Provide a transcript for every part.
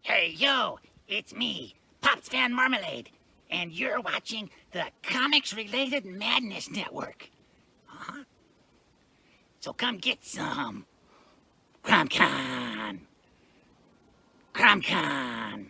Hey, yo, it's me, Pops Fan Marmalade, and you're watching the Comics-Related Madness Network. Huh? So come get some. CromCon. CromCon.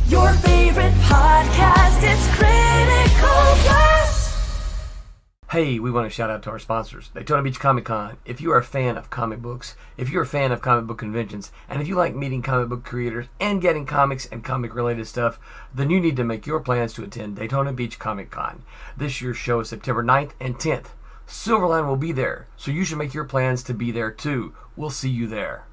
Your favorite podcast is Critical Blast. Hey, we want to shout out to our sponsors, Daytona Beach Comic Con. If you are a fan of comic books, if you're a fan of comic book conventions, and if you like meeting comic book creators and getting comics and comic-related stuff, then you need to make your plans to attend Daytona Beach Comic Con. This year's show is September 9th and 10th. Silverline will be there, so you should make your plans to be there too. We'll see you there.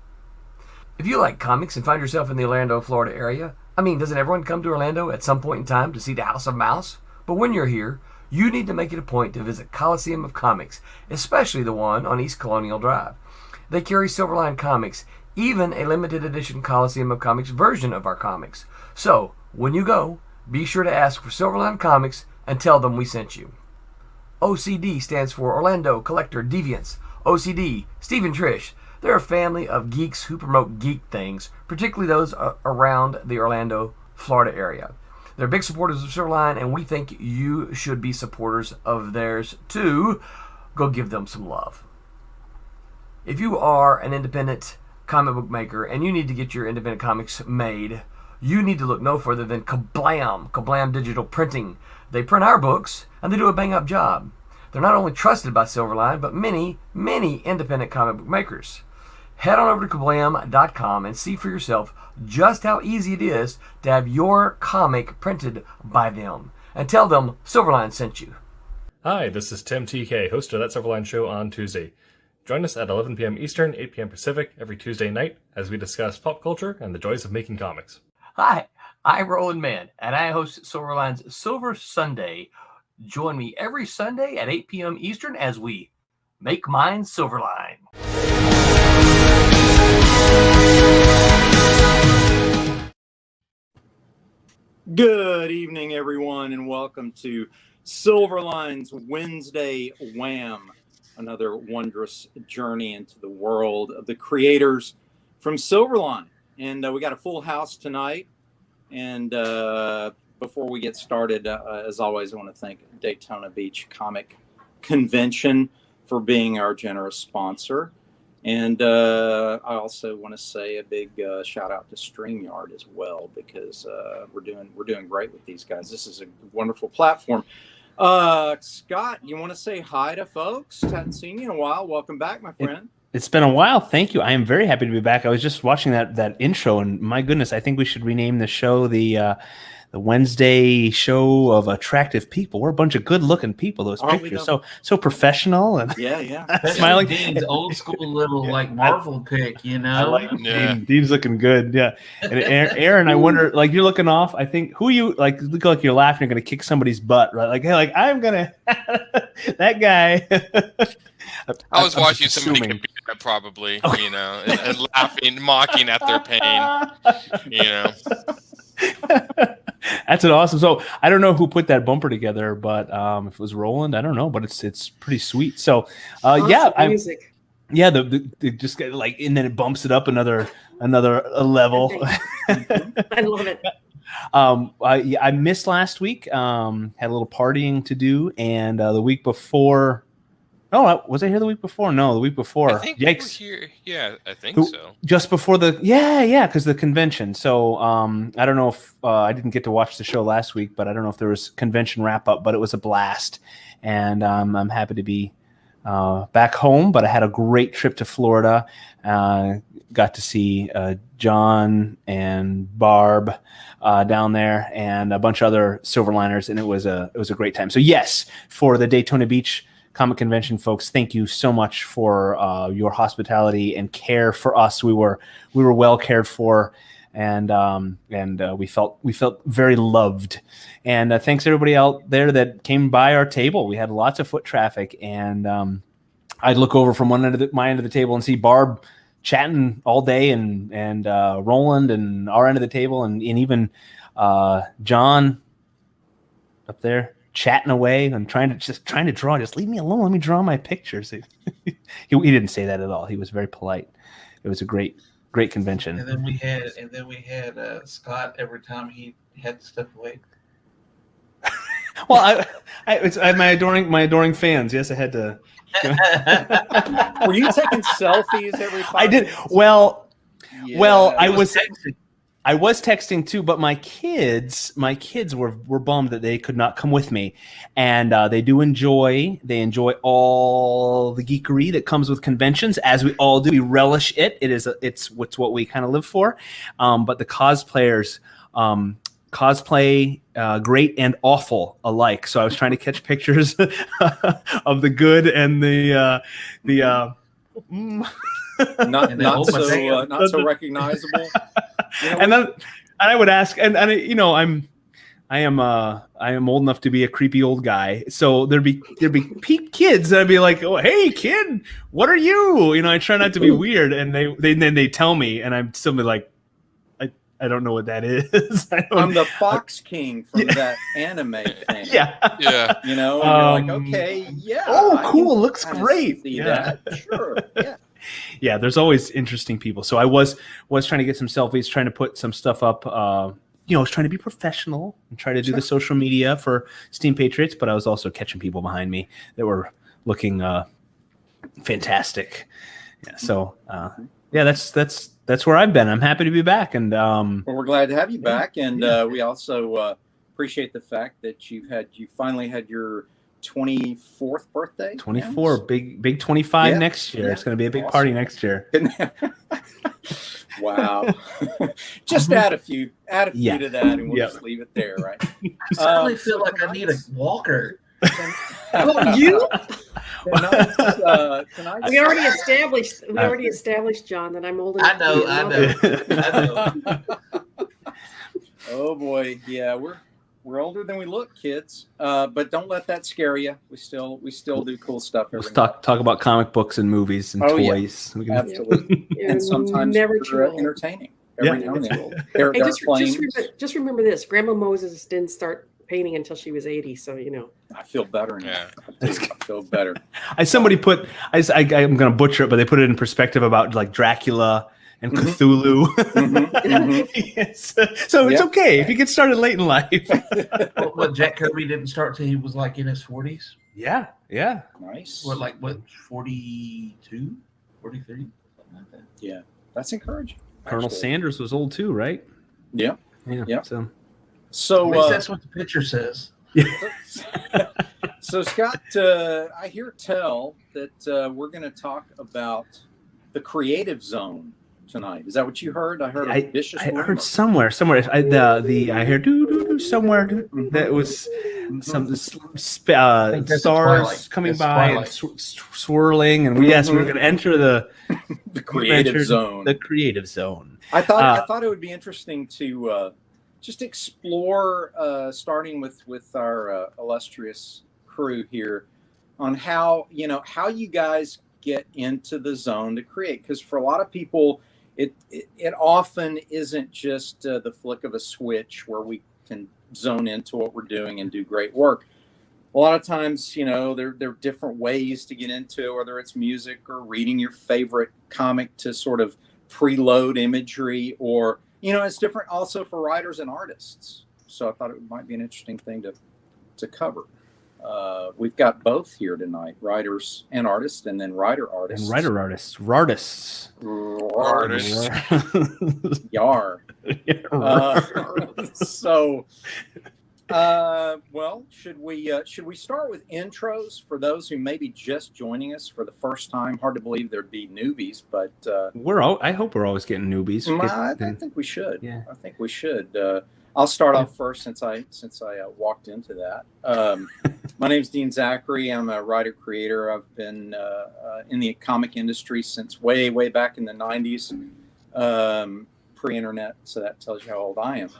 If you like comics and find yourself in the Orlando, Florida area, doesn't everyone come to Orlando at some point in time to see the House of Mouse? But when you're here, you need to make it a point to visit Coliseum of Comics, especially the one on East Colonial Drive. They carry Silverline comics, even a limited edition Coliseum of Comics version of our comics. So, when you go, be sure to ask for Silverline Comics and tell them we sent you. OCD stands for Orlando Collector Deviants. OCD, Steve and Trish. They're a family of geeks who promote geek things, particularly those around the Orlando, Florida area. They're big supporters of Silverline, and we think you should be supporters of theirs too. Go give them some love. If you are an independent comic book maker and you need to get your independent comics made, you need to look no further than Kablam Digital Printing. They print our books, and they do a bang-up job. They're not only trusted by Silverline, but many, many independent comic book makers. Head on over to kablam.com and see for yourself just how easy it is to have your comic printed by them. And tell them Silverline sent you. Hi, this is Tim TK, host of That Silverline Show on Tuesday. Join us at 11 p.m. Eastern, 8 p.m. Pacific every Tuesday night as we discuss pop culture and the joys of making comics. Hi, I'm Roland Mann, and I host Silverline's Silver Sunday. Join me every Sunday at 8 p.m. Eastern as we make mine Silverline. Good evening, everyone, and welcome to Silverline's Wednesday Wham, another wondrous journey into the world of the creators from Silverline. And we got a full house tonight. And before we get started, as always, I want to thank Daytona Beach Comic Convention for being our generous sponsor. And I also want to say a big shout out to StreamYard as well, because we're doing great with these guys. This is a wonderful platform. Scott, you want to say hi to folks? Hadn't seen you in a while. Welcome back, my friend. It's been a while. Thank you. I am very happy to be back. I was just watching that intro, and my goodness, I think we should rename the show the Wednesday show of attractive people. We're a bunch of good-looking people. Those pictures, so professional and smiling. Dean's old school little Marvel pick, you know. I like Dean's looking good, yeah. And Aaron, I wonder, you're looking off. I think who you look like you're laughing. You're gonna kick somebody's butt, right? I'm gonna that guy. I was watching somebody compete that probably, and laughing, mocking at their pain, That's an awesome. So I don't know who put that bumper together, but if it was Roland, I don't know, but it's pretty sweet. So music. The just get and then it bumps it up another level. I love it. I missed last week. Had a little partying to do, and the week before. Oh, was I here the week before? No, the week before. I think Yikes! Here. Yeah, I think so. Just before because the convention. So I don't know if I didn't get to watch the show last week, but I don't know if there was convention wrap up. But it was a blast, and I'm happy to be back home. But I had a great trip to Florida. Got to see John and Barb down there, and a bunch of other Silverliners, and it was a great time. So yes, for the Daytona Beach Comic Convention, folks, thank you so much for your hospitality and care for us. We were well cared for, and we felt very loved. And thanks to everybody out there that came by our table. We had lots of foot traffic, and I'd look over from my end of the table and see Barb chatting all day, and Roland and our end of the table, and even John up there chatting away and trying to draw. Just leave me alone. Let me draw my pictures. he didn't say that at all. He was very polite. It was a great convention. And then we had Scott every time he had to step away. Well, I my adoring fans. Yes, I had to. Were you taking selfies every 5 I did. minutes? Well, I He was texting. I was texting too, but my kids were bummed that they could not come with me, and they enjoy all the geekery that comes with conventions, as we all do. We relish it. It's what we kind of live for. But the cosplayers cosplay great and awful alike. So I was trying to catch pictures of the good and the not so recognizable. You know, and then I would ask, and I am old enough to be a creepy old guy. So there'd be kids, and I'd be like, "Oh, hey kid, what are you?" I try not to be weird, and they tell me, and I'm still like, I don't know what that is. I'm the Fox King from that anime thing. Yeah. And you're like, okay, yeah. Oh, cool, looks great. See that? Sure. Yeah. Yeah, there's always interesting people. So I was trying to get some selfies, trying to put some stuff up. I was trying to be professional and try to do the social media for Steam Patriots, but I was also catching people behind me that were looking fantastic. Yeah, so that's where I've been. I'm happy to be back, and well, we're glad to have you back, and we also appreciate the fact that you finally had your 24th birthday. 24, big 25 next year. It's going to be a big party next year. Wow. Just add a few to that, and we'll just leave it there, right? I suddenly feel like I need a walker. You? Tonight, We already established, John, that I'm older. I know. Oh boy, yeah, we're older than we look, kids. But don't let that scare you. We still do cool stuff. Let's talk about comic books and movies and toys. Yeah. Absolutely, and sometimes never they're entertaining. Every now and then. They're Just remember this: Grandma Moses didn't start painting until she was 80. So I feel better now. Yeah. I feel better. Somebody put. I'm going to butcher it, but they put it in perspective about like Dracula and Cthulhu. Yes. So it's okay if you get started late in life. What Jack Kirby didn't start till he was like in his 40s. Yeah. Nice. What 42, 43, something like that. Yeah, that's encouraging. Colonel Sanders was old too, right? Yeah. So At least that's what the picture says. So Scott, I hear tell that we're going to talk about the creative zone tonight. Is that what you heard? I heard a vicious. I heard somewhere. I heard doo somewhere that was some stars coming by and swirling, and we were going to enter the creative zone. The creative zone. I thought it would be interesting to just explore, starting with our illustrious crew here, on how you guys get into the zone to create. Because for a lot of people, it often isn't just the flick of a switch where we can zone into what we're doing and do great work. A lot of times, there are different ways to get into it, whether it's music or reading your favorite comic to sort of preload imagery, or it's different also for writers and artists. So I thought it might be an interesting thing to cover. We've got both here tonight, writers and artists, and then writer-artists. And writer-artists. Rartists. Yar. Well, should we start with intros for those who may be just joining us for the first time? Hard to believe there'd be newbies, but I hope we're always getting newbies. I think we should. Yeah. I think we should. I'll start off first since I walked into that. My name's Dean Zachary. I'm a writer creator. I've been in the comic industry since way back in the 90s, pre-internet. So that tells you how old I am.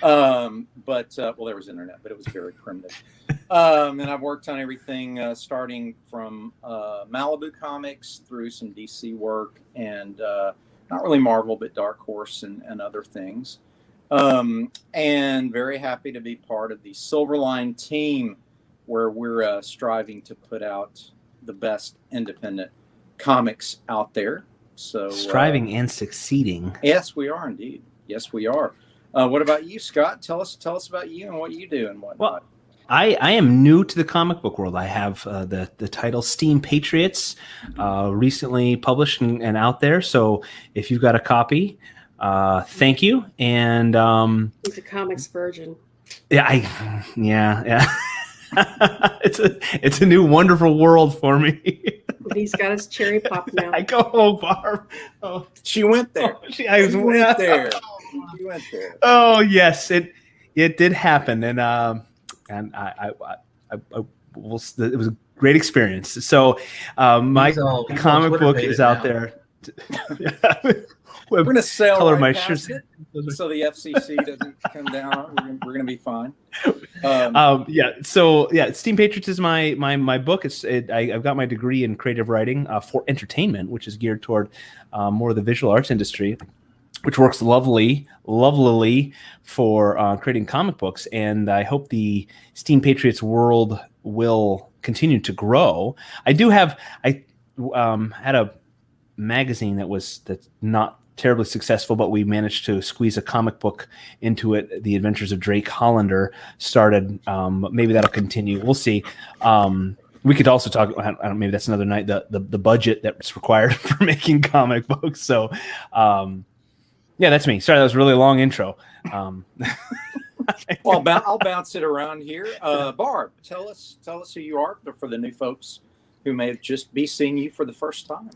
But well, there was internet, but it was very primitive. And I've worked on everything starting from Malibu Comics through some DC work, and not really Marvel, but Dark Horse and other things. And very happy to be part of the Silverline team, where we're striving to put out the best independent comics out there. So striving and succeeding. Yes, we are indeed. Yes, we are. What about you, Scott? Tell us about you and what you do and whatnot. Well, I am new to the comic book world. I have the title Steam Patriots recently published and out there. So if you've got a copy, thank you. And He's a comics virgin. yeah. It's a new wonderful world for me. He's got his cherry pop now. I go, oh, Barb. Oh, she went there. She went there. She went there. Oh yes, it did happen, and I was, it was a great experience. So my comic book is out there. We're going to sell color right my past shirts it, so the FCC doesn't come down. We're going to be fine. Steam Patriots is my book. I've got my degree in creative writing for entertainment, which is geared toward more of the visual arts industry, which works lovely for creating comic books. And I hope the Steam Patriots world will continue to grow. I had a magazine that's not terribly successful, but we managed to squeeze a comic book into it. The Adventures of Drake Hollander started. Maybe that'll continue. We'll see. We could also talk. I don't. Maybe that's another night. The budget that's required for making comic books. So, yeah, that's me. Sorry, that was a really long intro. Well, I'll bounce it around here. Barb, tell us who you are for the new folks who may just be seeing you for the first time.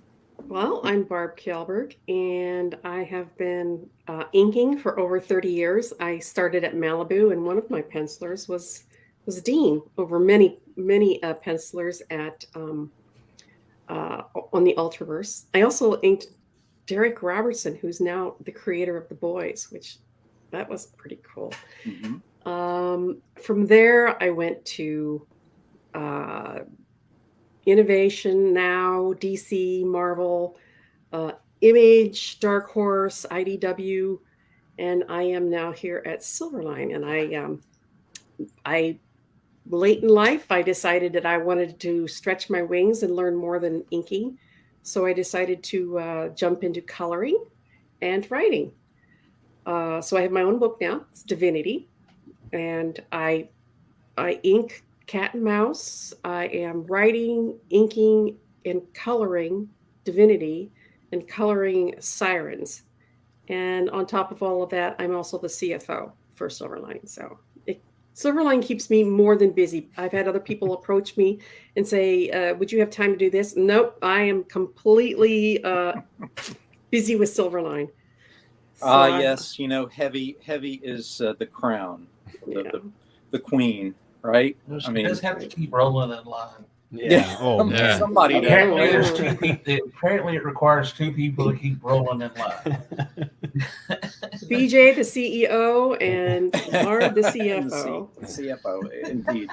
Well, I'm Barb Kjellberg, and I have been inking for over 30 years. I started at Malibu, and one of my pencilers was Dean over many pencilers at on the Ultraverse. I also inked Derek Robertson, who's now the creator of The Boys, which that was pretty cool. Mm-hmm. From there, I went to Innovation Now, DC, Marvel, Image, Dark Horse, IDW, and I am now here at Silverline. And I late in life, I decided that I wanted to stretch my wings and learn more than inking. So I decided to jump into coloring and writing. So I have my own book now. It's Divinity, and I ink Cat and Mouse. I am writing, inking, and coloring Divinity and coloring Sirens. And on top of all of that, I'm also the CFO for Silverline. So Silverline keeps me more than busy. I've had other people approach me and say, would you have time to do this? Nope, I am completely busy with Silverline. So yes, heavy is the crown, the queen. Right? I mean, just have to keep rolling in line. Yeah. Oh man. Somebody. Apparently, it requires two people to keep rolling in line. BJ, the CEO, and Barb, the CFO. CFO, indeed.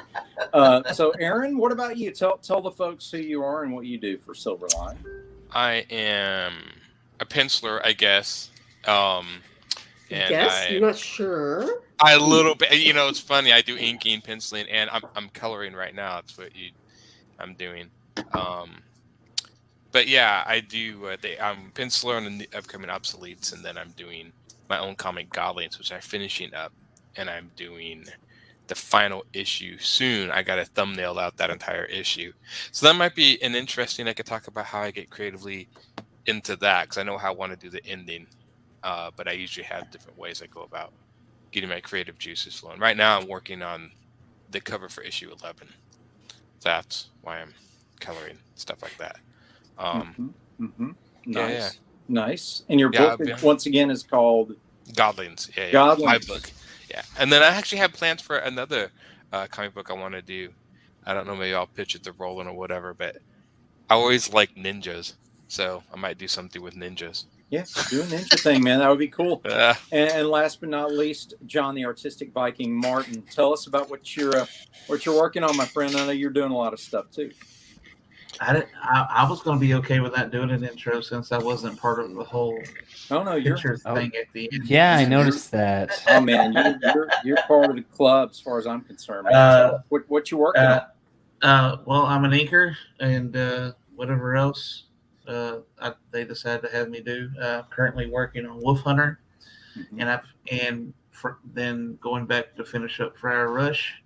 So, Aaron, what about you? Tell the folks who you are and what you do for Silverline. I am a penciler, I guess. You're not sure. A little bit. It's funny. I do inking, penciling, and I'm coloring right now. That's what I'm doing. But yeah, I do. I'm penciler on the upcoming obsoletes, and then I'm doing my own comic Goblins, which I'm finishing up, and I'm doing the final issue soon. I got to thumbnail out that entire issue, so that might be an interesting. I could talk about how I get creatively into that, because I know how I want to do the ending, but I usually have different ways I go about getting my creative juices flowing. Right now, I'm working on the cover for issue 11. That's why I'm coloring stuff like that. Nice. Nice. And your book, once again, is called Godlings. Yeah. Godlings. My book. Yeah. And then I actually have plans for another comic book I want to do. I don't know, maybe I'll pitch it to Roland or whatever, but I always like ninjas. So I might do something with ninjas. Yes, do a ninja thing, man. That would be cool. Uh, And last but not least, John, the artistic Viking, Martin. Tell us about what you're working on, my friend. I know you're doing a lot of stuff too. I was going to be okay with that doing an intro since I wasn't part of the whole Oh no, you're picture thing at the end. Yeah, I noticed that. oh man, you're part of the club as far as I'm concerned. Man. What you working on? Well, I'm an inker and whatever else they decided to have me do. Currently working on Wolf Hunter, and then going back to finish up Friar Rush.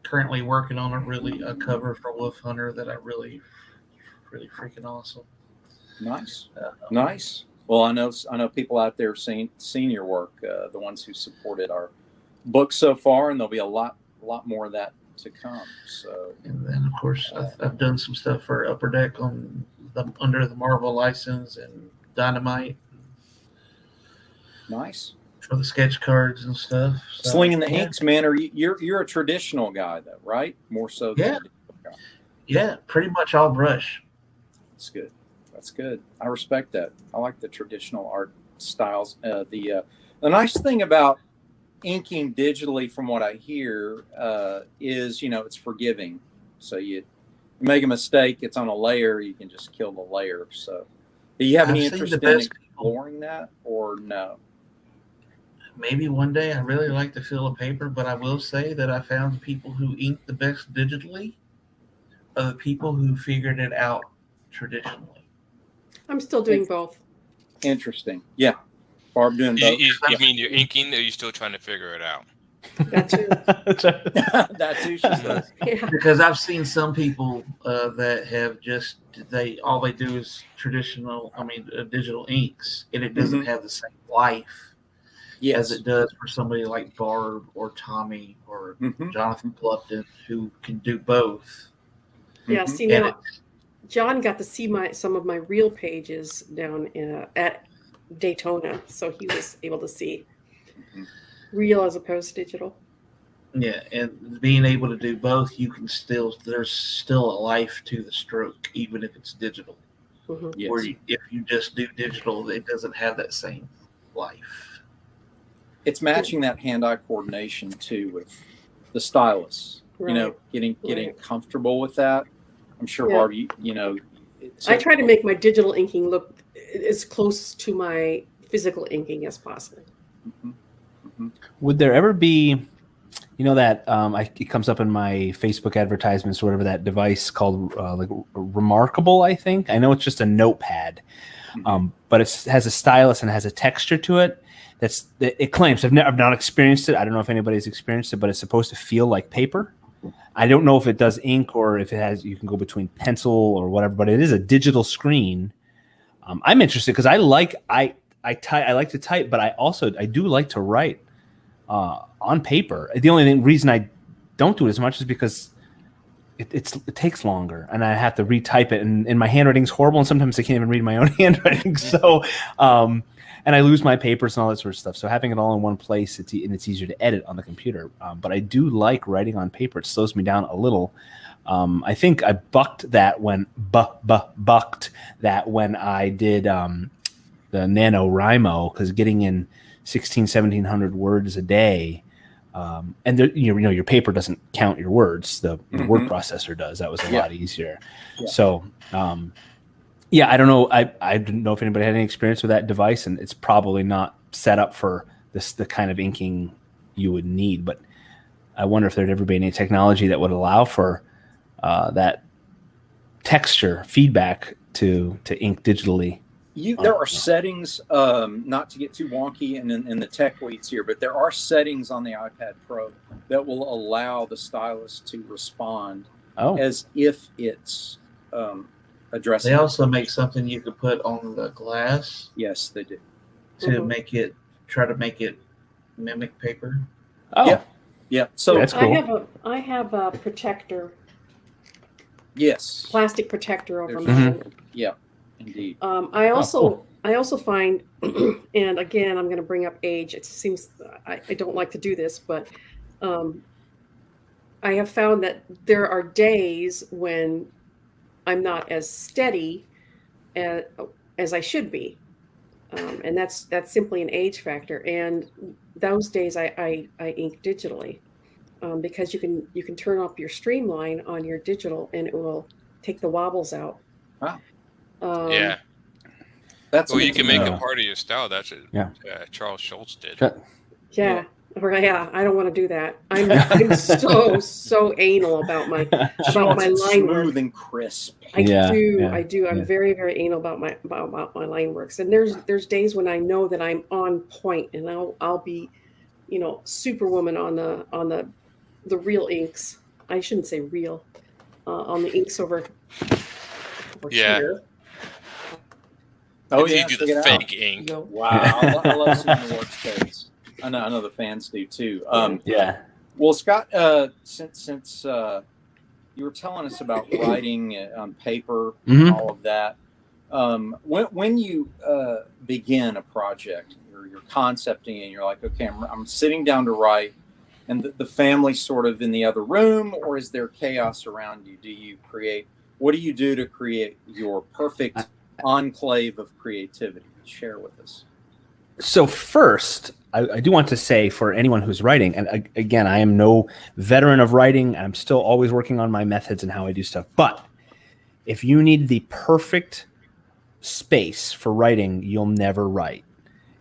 Currently working on a cover for Wolf Hunter that I really freaking awesome. Nice. Well, I know people out there seen your work, the ones who supported our book so far, and there'll be a lot more of that to come. So, and then of course I've done some stuff for Upper Deck on under the Marvel license and Dynamite. Nice. For the sketch cards and stuff. So, Slinging the inks, man. You're a traditional guy though, right? More so than a digital guy. Yeah, pretty much all brush. That's good. I respect that. I like the traditional art styles. The nice thing about inking digitally, from what I hear, is it's forgiving. So you make a mistake, it's on a layer, you can just kill the layer. So, do you have any interest in exploring that, or no? Maybe one day. I really like to feel a paper, but I will say that I found the people who ink the best digitally are the people who figured it out traditionally. I'm still doing both. Interesting. Yeah. Barb doing both. you mean you're inking, or are you still trying to figure it out? That too. That too, she says. Yeah. Because I've seen some people that have all they do is digital inks, and it doesn't have the same life as it does for somebody like Barb or Tommy or Jonathan Plumpton, who can do both. Yeah, see now, John got to see some of my real pages down at Daytona, so he was able to see real as opposed to digital. Yeah, and being able to do both, there's still a life to the stroke, even if it's digital. Yes. Where if you just do digital, it doesn't have that same life. It's matching that hand-eye coordination too with the stylus. Right. Getting comfortable with that. I'm sure, Barb, I try to make my digital inking look as close to my physical inking as possible. Would there ever be, that it comes up in my Facebook advertisements or whatever, that device called Remarkable, I think. I know it's just a notepad, but it has a stylus and has a texture to it. It claims. I've not experienced it. I don't know if anybody's experienced it, but it's supposed to feel like paper. I don't know if it does ink or if you can go between pencil or whatever, but it is a digital screen. I'm interested because I like to type, but I do like to write on paper. The only reason I don't do it as much is because it takes longer, and I have to retype it, and my handwriting's horrible, and sometimes I can't even read my own handwriting. So, and I lose my papers and all that sort of stuff. So having it all in one place, it's easier to edit on the computer. But I do like writing on paper. It slows me down a little. I think I bucked that when I did the NaNoWriMo, because getting in 1,700 words a day, and your paper doesn't count your words. The word processor does. That was a lot easier. Yeah. So, I don't know. I didn't know if anybody had any experience with that device, and it's probably not set up for the kind of inking you would need. But I wonder if there'd ever be any technology that would allow for that texture feedback to ink digitally. There are settings, not to get too wonky and in the tech weeds here, but there are settings on the iPad Pro that will allow the stylus to respond as if it's addressing. They also make something you could put on the glass. Yes, they do. To try to make it mimic paper. Oh, yeah. So that's cool. I have a protector. Yes. Plastic protector over mine. Yeah. Indeed. I also find, and again, I'm going to bring up age. It seems I don't like to do this, but I have found that there are days when I'm not as steady as I should be. And that's simply an age factor. And those days I ink digitally, because you can turn off your streamline on your digital and it will take the wobbles out. Wow. Yeah. That's Well, you good can to make know. a part of your style. That's what Yeah. Charles Schultz did. Yeah. Yeah, I don't want to do that. I'm so anal about my She wants it line work. smooth and crisp. I Yeah, do. yeah, I do. I'm yeah. very, very anal about my line works. And there's days when I know that I'm on point, and I'll be, superwoman on the real inks. I shouldn't say real, on the inks over Yeah. here. Oh Until yeah, you do check the it out. fake ink. Wow, I love seeing the workspace. I know the fans do too. Yeah. Well, Scott, since you were telling us about writing on paper, Mhm. all of that, when you begin a project, you're concepting and you're like, okay, I'm sitting down to write, and the family's sort of in the other room, or is there chaos around you? Do you create? What do you do to create your perfect enclave of creativity? Share with us. So first, I do want to say for anyone who's writing, and again, I am no veteran of writing. I'm still always working on my methods and how I do stuff. But if you need the perfect space for writing, you'll never write.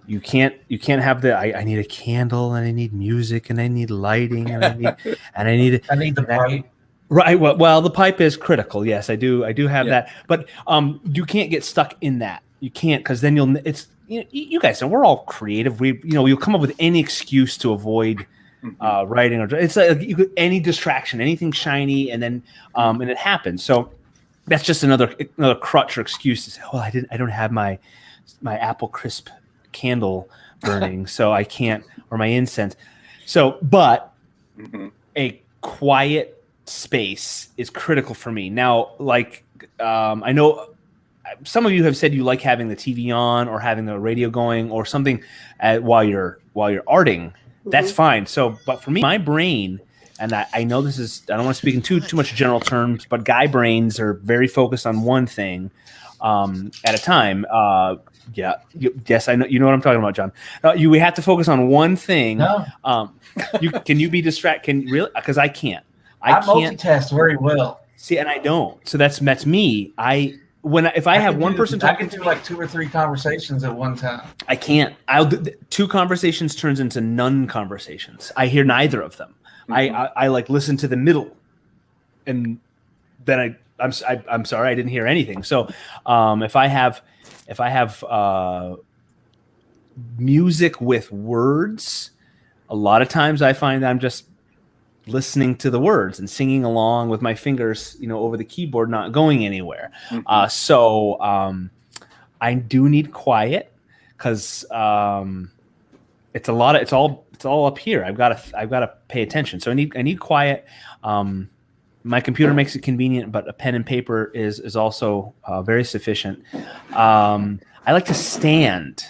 You can't have I need a candle, and I need music, and I need lighting, and I need I need the pipe. Right. Well, the pipe is critical. Yes, I do have that. But you can't get stuck in that. You can't, because then you guys know we're all creative. You'll come up with any excuse to avoid writing, or it's like any distraction, anything shiny, and then and it happens. So that's just another crutch or excuse to say, well, I don't have my apple crisp candle burning, so I can't, or my incense. So, but a quiet space is critical for me. Now, like I know some of you have said you like having the TV on or having the radio going or something while you're arting. That's fine. So, but for me, my brain, and I know this is, I don't want to speak in too much general terms, but guy brains are very focused on one thing at a time. Yes, I know. You know what I'm talking about, John. We have to focus on one thing. No. Can you be distracted? Really? Because I can't. I can't multitask very well. see, and I don't. So that's me. If I have one person I talking can to do me, like 2 or 3 conversations at one time. I can't. I'll do 2 conversations turns into none conversations. I hear neither of them. I like listen to the middle, and then I'm sorry I didn't hear anything. So if I have music with words, a lot of times I find I'm just listening to the words and singing along with my fingers, over the keyboard, not going anywhere. So I do need quiet, because it's all up here. I've got to pay attention. So I need quiet. My computer makes it convenient, but a pen and paper is also very sufficient. I like to stand.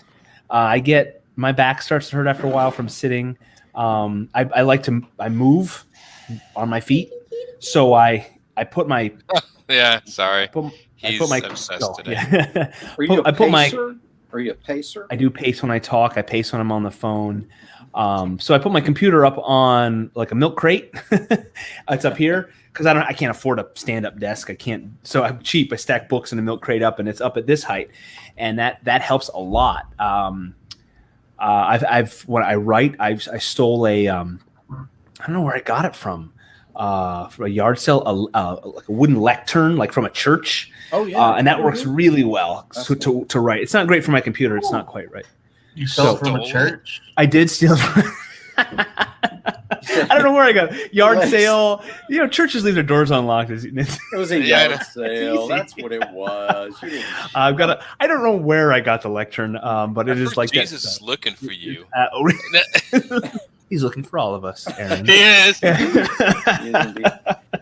My back starts to hurt after a while from sitting. I move on my feet, so I put my Sorry. I He's put my obsessed today. Yeah. Are you I put my Are you a pacer? I do pace when I talk. I pace when I'm on the phone. So I put my computer up on like a milk crate. It's up here because I can't afford a stand-up desk. I can't. So I'm cheap. I stack books in a milk crate up, and it's up at this height, and that helps a lot. When I write, I stole a I don't know where I got it from a yard sale, like a wooden lectern, like from a church. Oh yeah, and that works really well to write. It's not great for my computer. It's not quite right. You stole it from a church? I did steal. I don't know where I got it. Yard sale. Churches leave their doors unlocked. It was a yard sale. That's what it was. I don't know where I got the lectern, but it is like Jesus that. is looking for you. He's looking for all of us, Aaron. Yes.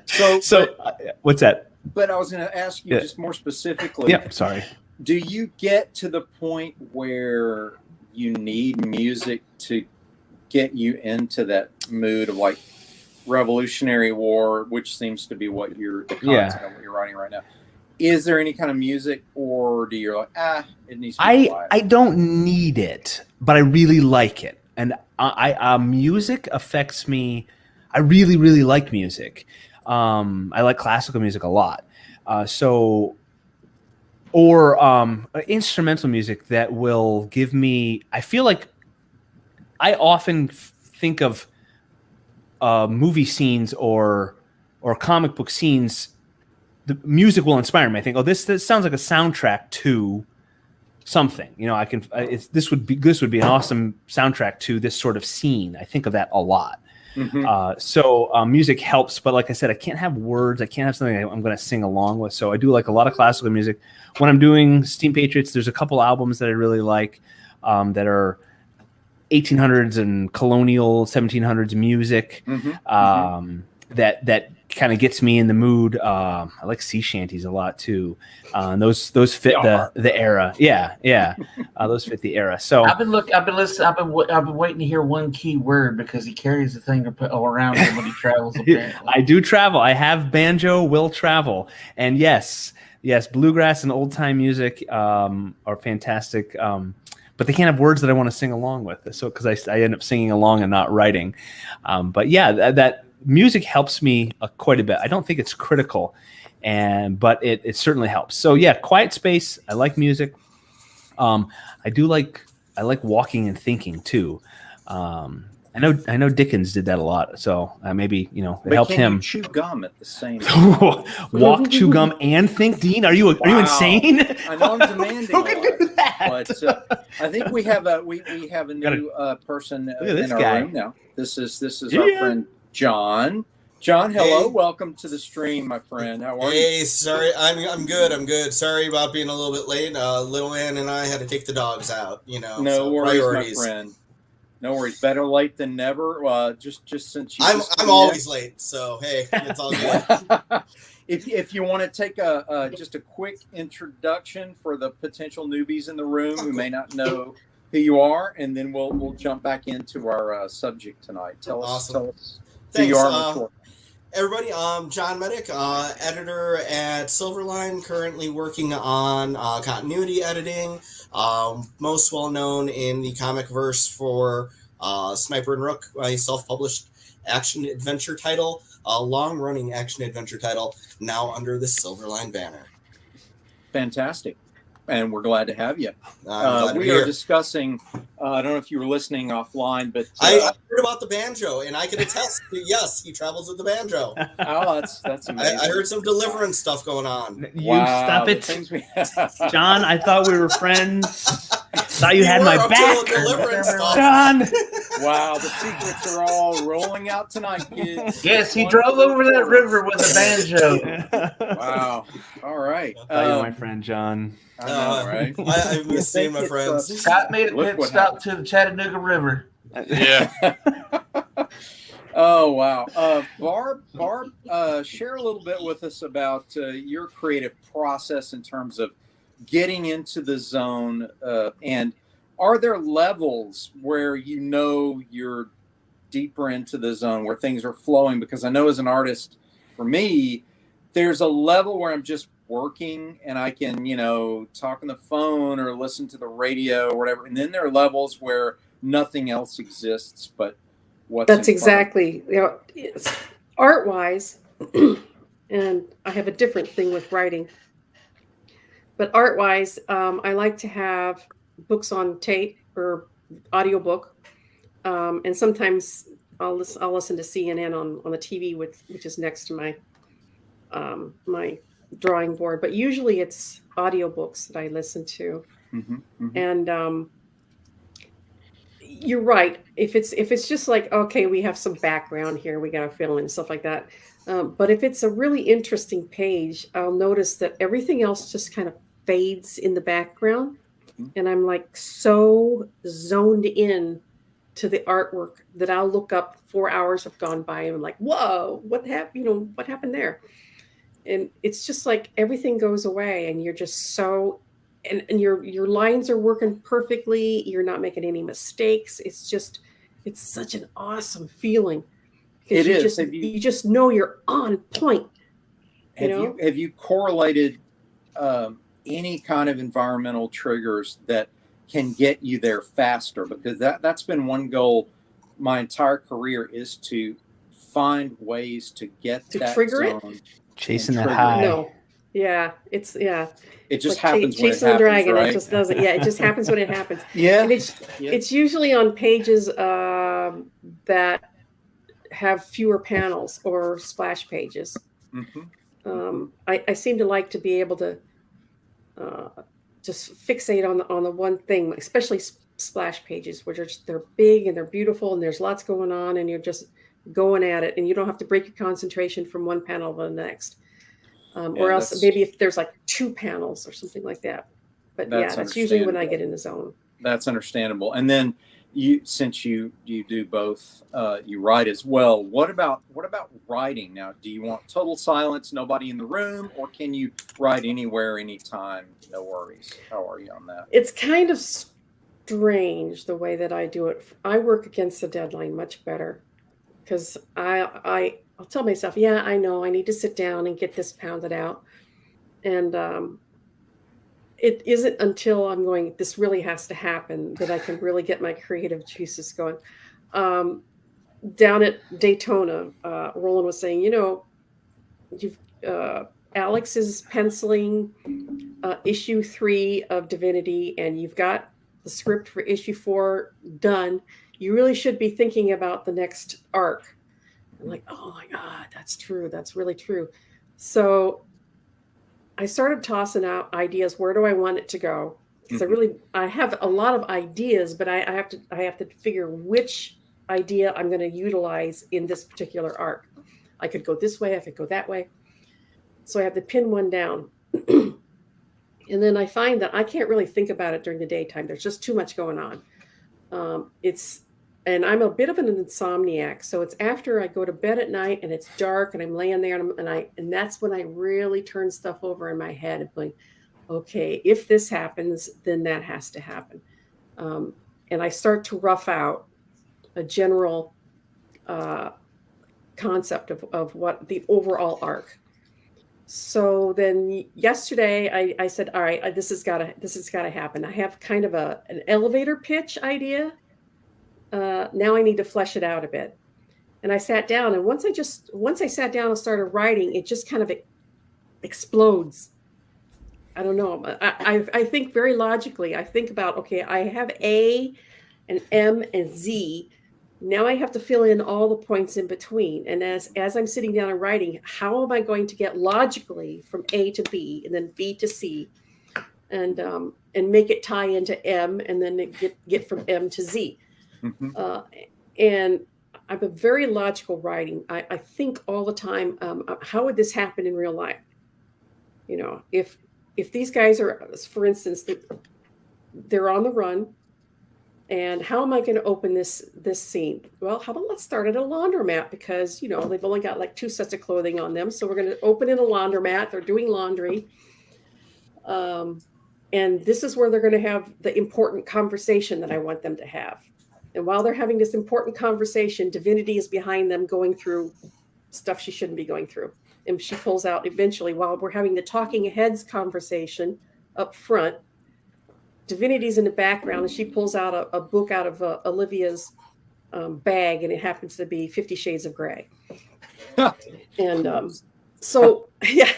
So what's that? But I was going to ask you just more specifically. Yeah, sorry. Do you get to the point where you need music to get you into that mood of like Revolutionary War, which seems to be what the content of what you're writing right now? Is there any kind of music, or do you like, it needs to be quiet? I don't need it, but I really like it. And music affects me. I really, really like music. I like classical music a lot. Or instrumental music that will give me, I feel like I often think of movie scenes or comic book scenes. The music will inspire me. I think, this sounds like a soundtrack to something. This would be an awesome soundtrack to this sort of scene. I think of that a lot. Mm-hmm. Music helps, but like I said, I can't have words. I can't have something I'm going to sing along with. So I do like a lot of classical music. When I'm doing Steam Patriots, there's a couple albums that I really like that are 1800s and colonial 1700s music. Mm-hmm. That kind of gets me in the mood. I like sea shanties a lot too. Those fit the era. Yeah. Those fit the era. So I've been listening. I've been waiting to hear one key word because he carries the thing around him when he travels. Apparently. I do travel. I have banjo, will travel, and yes, bluegrass and old time music are fantastic. But they can't have words that I want to sing along with. So because I end up singing along and not writing. But yeah, that music helps me quite a bit. I don't think it's critical, but it certainly helps. So yeah, quiet space. I like music. I like walking and thinking too. I know Dickens did that a lot. So maybe it helped him. You chew gum at the same time? Walk, chew gum, and think. Dean, are you insane? I know I'm demanding. Who can do that? But I think we have a new person in our room now. This is our friend John. John, hello. Hey. Welcome to the stream, my friend. How are you? Hey, sorry. I'm good. Sorry about being a little bit late. Little Ann and I had to take the dogs out, No worries, priorities. My friend. No worries. Better late than never. Just since you I'm always late, so hey, it's all good. If you want to take just a quick introduction for the potential newbies in the room who may not know who you are, and then we'll jump back into our subject tonight. Tell us who you are. Everybody, I'm John Medic, editor at Silverline, currently working on continuity editing, most well known in the comic verse for Sniper and Rook, my self-published action-adventure title, a long-running action-adventure title, now under the Silverline banner. Fantastic. And we're glad to have you. We are discussing, I don't know if you were listening offline, but I heard about the banjo, and I can attest to, yes, he travels with the banjo. Oh, that's amazing. I heard some Deliverance stuff going on. Stop it. John, I thought we were friends. Thought you had my back. John. Wow, the secrets are all rolling out tonight, kids. Yes, he drove over that river with a banjo. Wow. All right. My friend John. I know, right? I miss seeing my friends. Scott made a pit stop to the Chattanooga River. Yeah. Oh, wow. Barb, share a little bit with us about your creative process in terms of getting into the zone. And are there levels where you're deeper into the zone, where things are flowing? Because I know as an artist, for me, there's a level where I'm just working and I can, talk on the phone or listen to the radio or whatever. And then there are levels where nothing else exists but what's That's exactly, art-wise, and I have a different thing with writing. But art-wise, I like to have books on tape or audiobook. And sometimes I'll listen to CNN on the TV, which is next to my my drawing board, but usually it's audiobooks that I listen to. Mm-hmm, mm-hmm. And you're right. If it's just like, okay, we have some background here, we got to fill in and stuff like that. But if it's a really interesting page, I'll notice that everything else just kind of fades in the background. Mm-hmm. And I'm like so zoned in to the artwork that I'll look up. 4 hours have gone by and I'm like, whoa, what happened? What happened there? And it's just like everything goes away and you're just so, and your lines are working perfectly. You're not making any mistakes. It's such an awesome feeling. It is. You just know you're on point. Have you correlated any kind of environmental triggers that can get you there faster, because that's been one goal my entire career, is to find ways to get To that trigger it? zone. Chasing and that trigger high. No. Yeah, it's It just like happens when it chasing the happens, dragon. right? It just doesn't. Yeah, it just happens when it happens. Yeah. And it's usually on pages that have fewer panels or splash pages. I seem to like to be able to just fixate on the one thing, especially splash pages, which are they're big and they're beautiful and there's lots going on and you're just going at it and you don't have to break your concentration from one panel to the next. Or else maybe if there's like 2 panels or something like that. But yeah, that's usually when I get in the zone. That's understandable. And then since you do both, you write as well. What about writing now? Do you want total silence, nobody in the room, or can you write anywhere, anytime, no worries? How are you on that? It's kind of strange the way that I do it. I work against the deadline much better because I'll tell myself, yeah, I know I need to sit down and get this pounded out. And it isn't until I'm going, this really has to happen, that I can really get my creative juices going. Down at Daytona, Roland was saying, Alex is penciling issue 3 of Divinity, and you've got the script for issue 4 done. You really should be thinking about the next arc. I'm like, oh my God, that's true. That's really true. So I started tossing out ideas. Where do I want it to go? Because I have a lot of ideas, but I have to figure which idea I'm going to utilize in this particular arc. I could go this way. I could go that way. So I have to pin one down. And then I find that I can't really think about it during the daytime. There's just too much going on. And I'm a bit of an insomniac. So it's after I go to bed at night and it's dark and I'm laying there and that's when I really turn stuff over in my head and going, okay, if this happens, then that has to happen. And I start to rough out a general concept of what the overall arc. So then yesterday I said, all right, this has got to happen. I have kind of an elevator pitch idea. Now I need to flesh it out a bit. And I sat down, and once I sat down and started writing, it just kind of explodes. I don't know. I think very logically. I think about, okay, I have A and M and Z. Now I have to fill in all the points in between. And as I'm sitting down and writing, how am I going to get logically from A to B and then B to C, and make it tie into M, and then get from M to Z. And I'm a very logical writing. I think all the time, how would this happen in real life? If these guys are, for instance, they're on the run, and how am I going to open this scene? Well, how about let's start at a laundromat, because they've only got like 2 sets of clothing on them, so we're going to open in a laundromat. They're doing laundry, and this is where they're going to have the important conversation that I want them to have. And while they're having this important conversation, Divinity is behind them going through stuff she shouldn't be going through. And she pulls out eventually, while we're having the talking heads conversation up front, Divinity's in the background, and she pulls out a book out of Olivia's bag, and it happens to be 50 Shades of Grey. And so, yeah.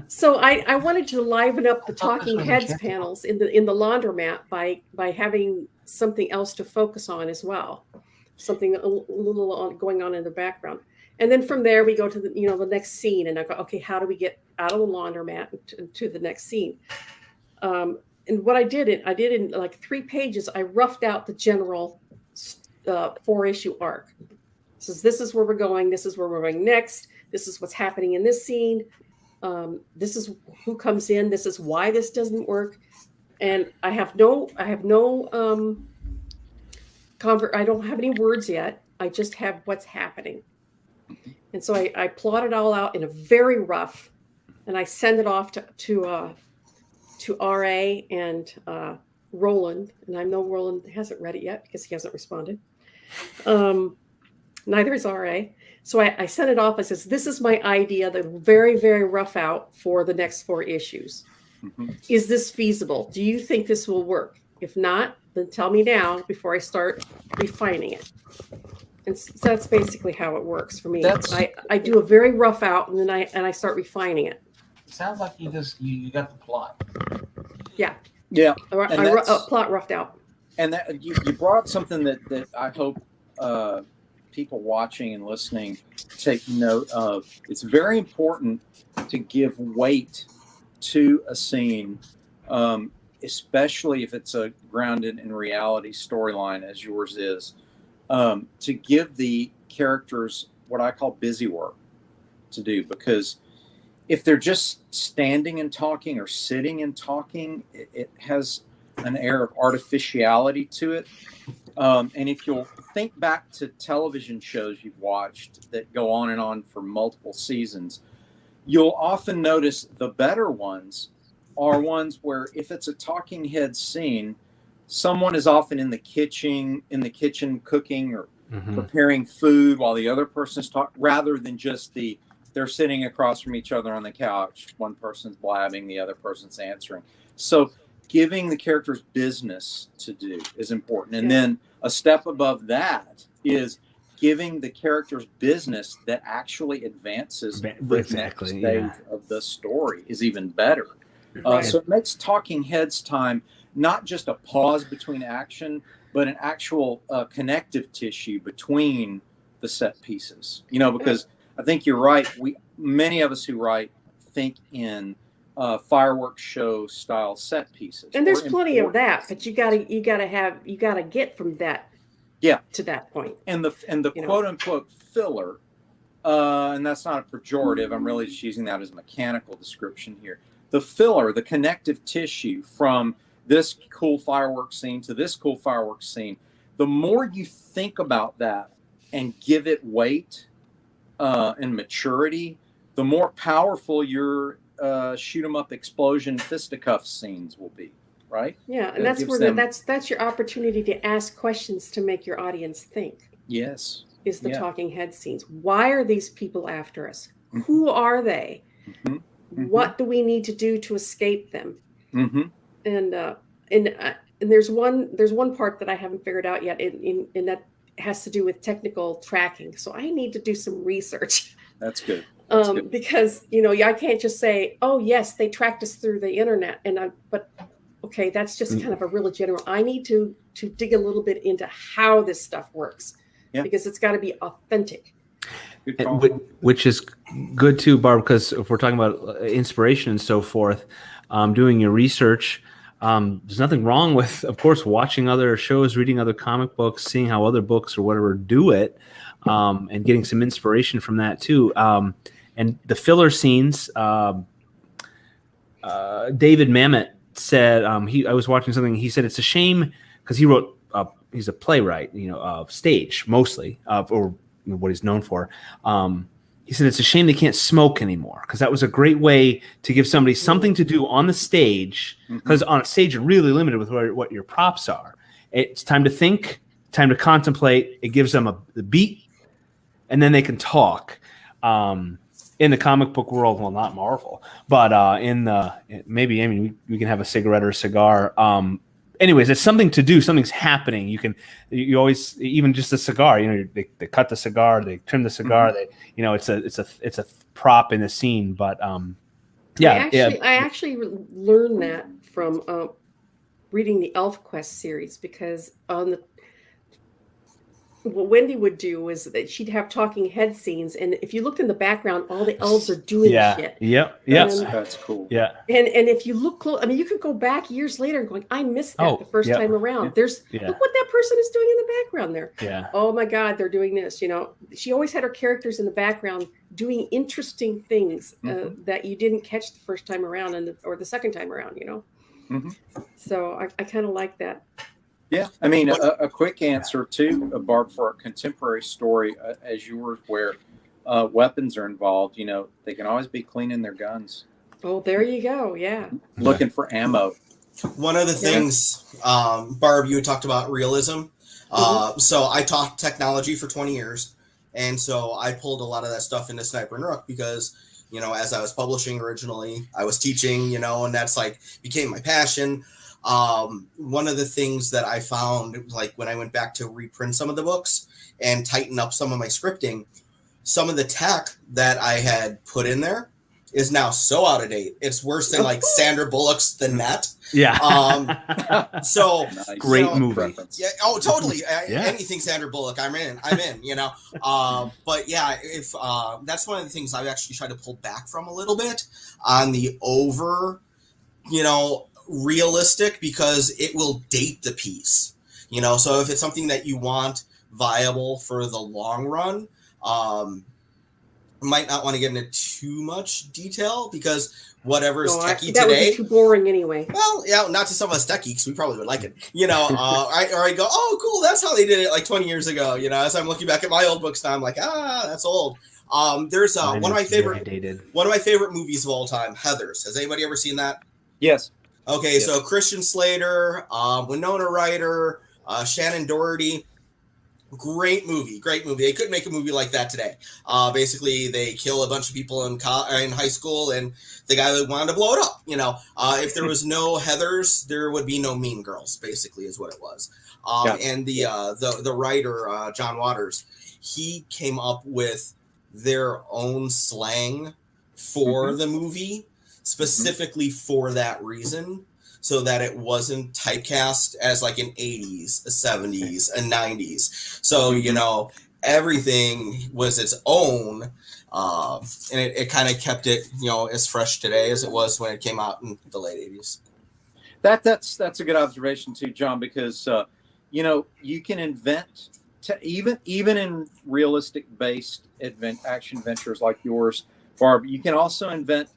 So I wanted to liven up the talking heads panels in the laundromat by having something else to focus on as well, something a little going on in the background. And then from there we go to the next scene, and I go, okay, how do we get out of the laundromat to the next scene? And what I did in like 3 pages, I roughed out the general 4-issue arc. So this is where we're going. This is where we're going next. This is what's happening in this scene. This is who comes in. This is why this doesn't work. And I don't have any words yet. I just have what's happening. And so I plot it all out in a very rough, and I send it off to RA and Roland. And I know Roland hasn't read it yet because he hasn't responded. Neither is RA. So I sent it off. I says, this is my idea, the very, very rough out for the next 4 issues. Is this feasible? Do you think this will work? If not, then tell me now before I start refining it. And so that's basically how it works for me. I do a very rough out, and then I start refining it. Sounds like you got the plot. Yeah. Yeah. Plot roughed out. And that you brought up something that I hope people watching and listening take note of. It's very important to give weight to a scene, especially if it's a grounded in reality storyline as yours is, to give the characters what I call busy work to do. Because if they're just standing and talking or sitting and talking, it has an air of artificiality to it. And if you'll think back to television shows you've watched that go on and on for multiple seasons, you'll often notice the better ones are ones where if it's a talking head scene, someone is often in the kitchen cooking or preparing food while the other person is talking, rather than just they're sitting across from each other on the couch. One person's blabbing, the other person's answering. So giving the characters business to do is important. And then a step above that is giving the characters business that actually advances the next stage of the story is even better. So it makes talking heads time not just a pause between action, but an actual connective tissue between the set pieces. Because I think you're right. Many of us who write think in fireworks show style set pieces, and there's plenty of that. But you gotta get from that, to that point. And the quote unquote filler, and that's not a pejorative. I'm really just using that as a mechanical description here. The filler, the connective tissue from this cool fireworks scene to this cool fireworks scene. The more you think about that and give it weight and maturity, the more powerful your shoot 'em up explosion fisticuff scenes will be, right? Yeah, and that's where that's your opportunity to ask questions to make your audience think. Yes. Is the talking head scenes. Why are these people after us? Who are they? What do we need to do to escape them? And there's one part that I haven't figured out yet, and that has to do with technical tracking. So I need to do some research. That's good. Because I can't just say, oh yes, they tracked us through the internet, but okay, that's just kind of a really general. I need to dig a little bit into how this stuff works, because it's got to be authentic. Which is good too, Barb, because if we're talking about inspiration and so forth, doing your research, there's nothing wrong with, of course, watching other shows, reading other comic books, seeing how other books or whatever do it, and getting some inspiration from that too. And the filler scenes, David Mamet said, I was watching something, he said it's a shame because he wrote, he's a playwright, stage mostly, or what he's known for. He said it's a shame they can't smoke anymore, because that was a great way to give somebody something to do on the stage, because on a stage you're really limited with what your props are. It's time to think, time to contemplate. It gives them the beat, and then they can talk. In the comic book world, well, not Marvel, but we can have a cigarette or a cigar. Anyways, it's something to do. Something's happening. You always, even just a cigar. They cut the cigar, they trim the cigar. It's a prop in the scene. But I actually learned that from reading the ElfQuest series, because what Wendy would do was that she'd have talking head scenes, and if you looked in the background, all the elves are doing shit. That's cool. Yeah. And if you look close, you could go back years later and going, I missed that the first time around. Look what that person is doing in the background there. Yeah. Oh my God, they're doing this. She always had her characters in the background doing interesting things that you didn't catch the first time around or the second time around. So I kind of like that. Yeah, a quick answer too, Barb, for a contemporary story as yours, where weapons are involved. They can always be cleaning their guns. Oh, there you go. Yeah. Looking for ammo. One of the things, Barb, you had talked about realism. So I taught technology for 20 years, and so I pulled a lot of that stuff into Sniper and Rook, because as I was publishing originally. I was teaching, and that's like became my passion. One of the things that I found, like when I went back to reprint some of the books and tighten up some of my scripting, some of the tech that I had put in there is now so out of date. It's worse than like Sandra Bullock's The Net. Yeah. So Nice. Great movie. Preference. yeah. Oh, totally. Yeah. Anything Sandra Bullock, I'm in. But yeah, if that's one of the things I've actually tried to pull back from a little bit on the over, realistic, because it will date the piece. So if it's something that you want viable for the long run, might not want to get into too much detail because whatever's techie that would today. be too boring anyway. Well, yeah, not to some of us techie because we probably would like it. I go, oh, cool, that's how they did it like 20 years ago. As I'm looking back at my old books now, I'm like, that's old. There's one of my favorite movies of all time, Heathers. Has anybody ever seen that? Yes. Okay, Yes. so Christian Slater, Winona Ryder, Shannon Doherty. Great movie. They couldn't make a movie like that today. Basically, they kill a bunch of people in high school, and the guy wanted to blow it up. If there was no Heathers, there would be no Mean Girls. Basically, is what it was. And the writer John Waters, he came up with their own slang for the movie, specifically for that reason. So that it wasn't typecast as like an 80s, a 70s, a 90s. So, everything was its own. And it kind of kept it, as fresh today as it was when it came out in the late 80s. That's a good observation too, John, because, you can invent, even in realistic based action adventures like yours, Barb, you can also invent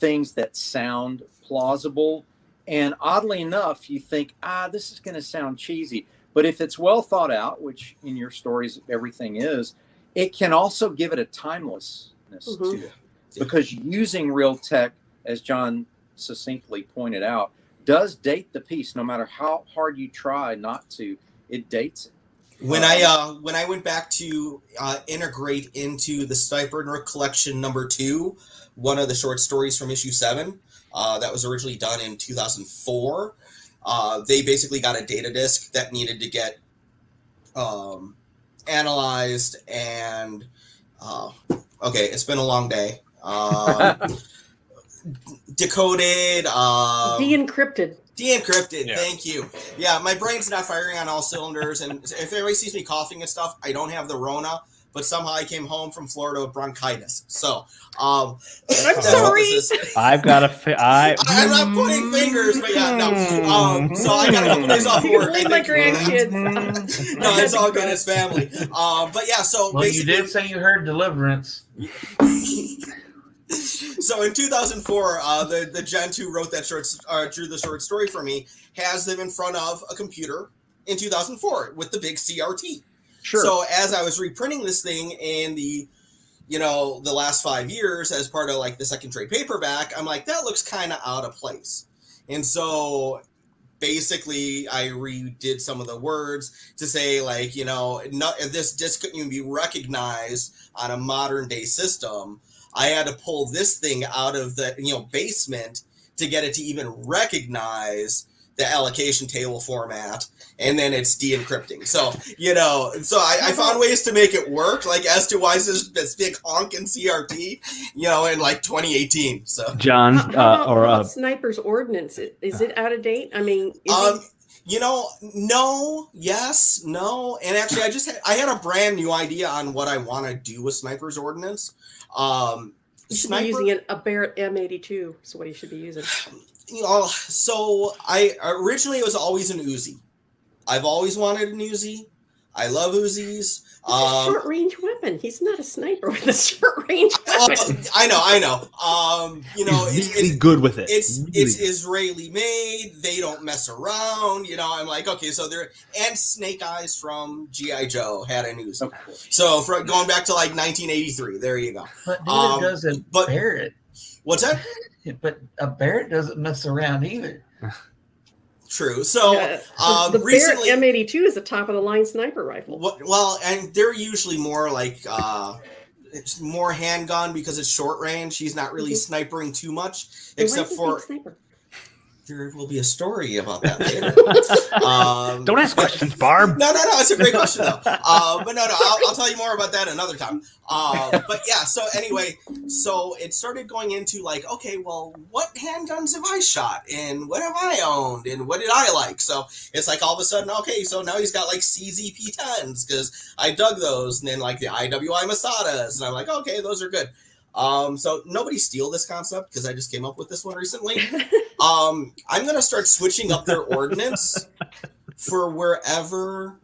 things that sound plausible. And oddly enough, you think, this is going to sound cheesy. But if it's well thought out, which in your stories everything is, it can also give it a timelessness to it. Because using real tech, as John succinctly pointed out, does date the piece. No matter how hard you try not to, it dates it. When I went back to integrate into the Sniper and Rook collection #2, one of the short stories from issue 7, that was originally done in 2004. They basically got a data disk that needed to get analyzed and it's been a long day. Decoded. De-encrypted. De-encrypted. Yeah. Thank you. Yeah, my brain's not firing on all cylinders, and if everybody sees me coughing and stuff, I don't have the Rona. But somehow I came home from Florida with bronchitis. So, I'm sorry. I've got I'm not pointing fingers, but yeah, no. So I got a couple days off of work. My grandkids. No, it's all good. It's family. But yeah, so basically, you did say you heard Deliverance. So in 2004, the gent who wrote that drew the short story for me has them in front of a computer in 2004 with the big CRT. Sure. So as I was reprinting this thing in the last 5 years as part of like the second trade paperback, I'm like, that looks kind of out of place. And so basically I redid some of the words to say like, this disc couldn't even be recognized on a modern day system. I had to pull this thing out of the basement to get it to even recognize the allocation table format, and then it's de-encrypting. So, I found ways to make it work, like as to why is this big honking CRT, in like 2018. So, John, how about Sniper's Ordnance? Is it out of date? I mean, no, yes, no. And actually, I had a brand new idea on what I want to do with Sniper's Ordnance. You should be using a Barrett M82. So what you should be using. So I originally it was always an Uzi. I've always wanted an Uzi. I love Uzis. It's a short-range weapon. He's not a sniper with a short-range weapon. Well, I know. It's good with it. It's Israeli made. They don't mess around. I'm like, okay, so and Snake Eyes from G.I. Joe had an Uzi. Okay. So going back to like 1983, there you go. But neither does a Barrett. What's that? But a Barrett doesn't mess around either. True. So the recently, Barrett M82 is a top of the line sniper rifle. Well, and they're usually more like it's more handgun because it's short range. He's not really snipering too much, Then why except is he for a sniper? there will be a story about that later. Don't ask questions, Barb. No, it's a great question though. But no, I'll tell you more about that another time. But yeah, so anyway, so it started going into like, okay, well, what handguns have I shot, and what have I owned, and what did I like? So it's like all of a sudden, okay, so now he's got like CZP10s because I dug those, and then like the IWI Masadas, and I'm like, okay, those are good. So nobody steal this concept because I just came up with this one recently. I'm gonna start switching up their ordnance for wherever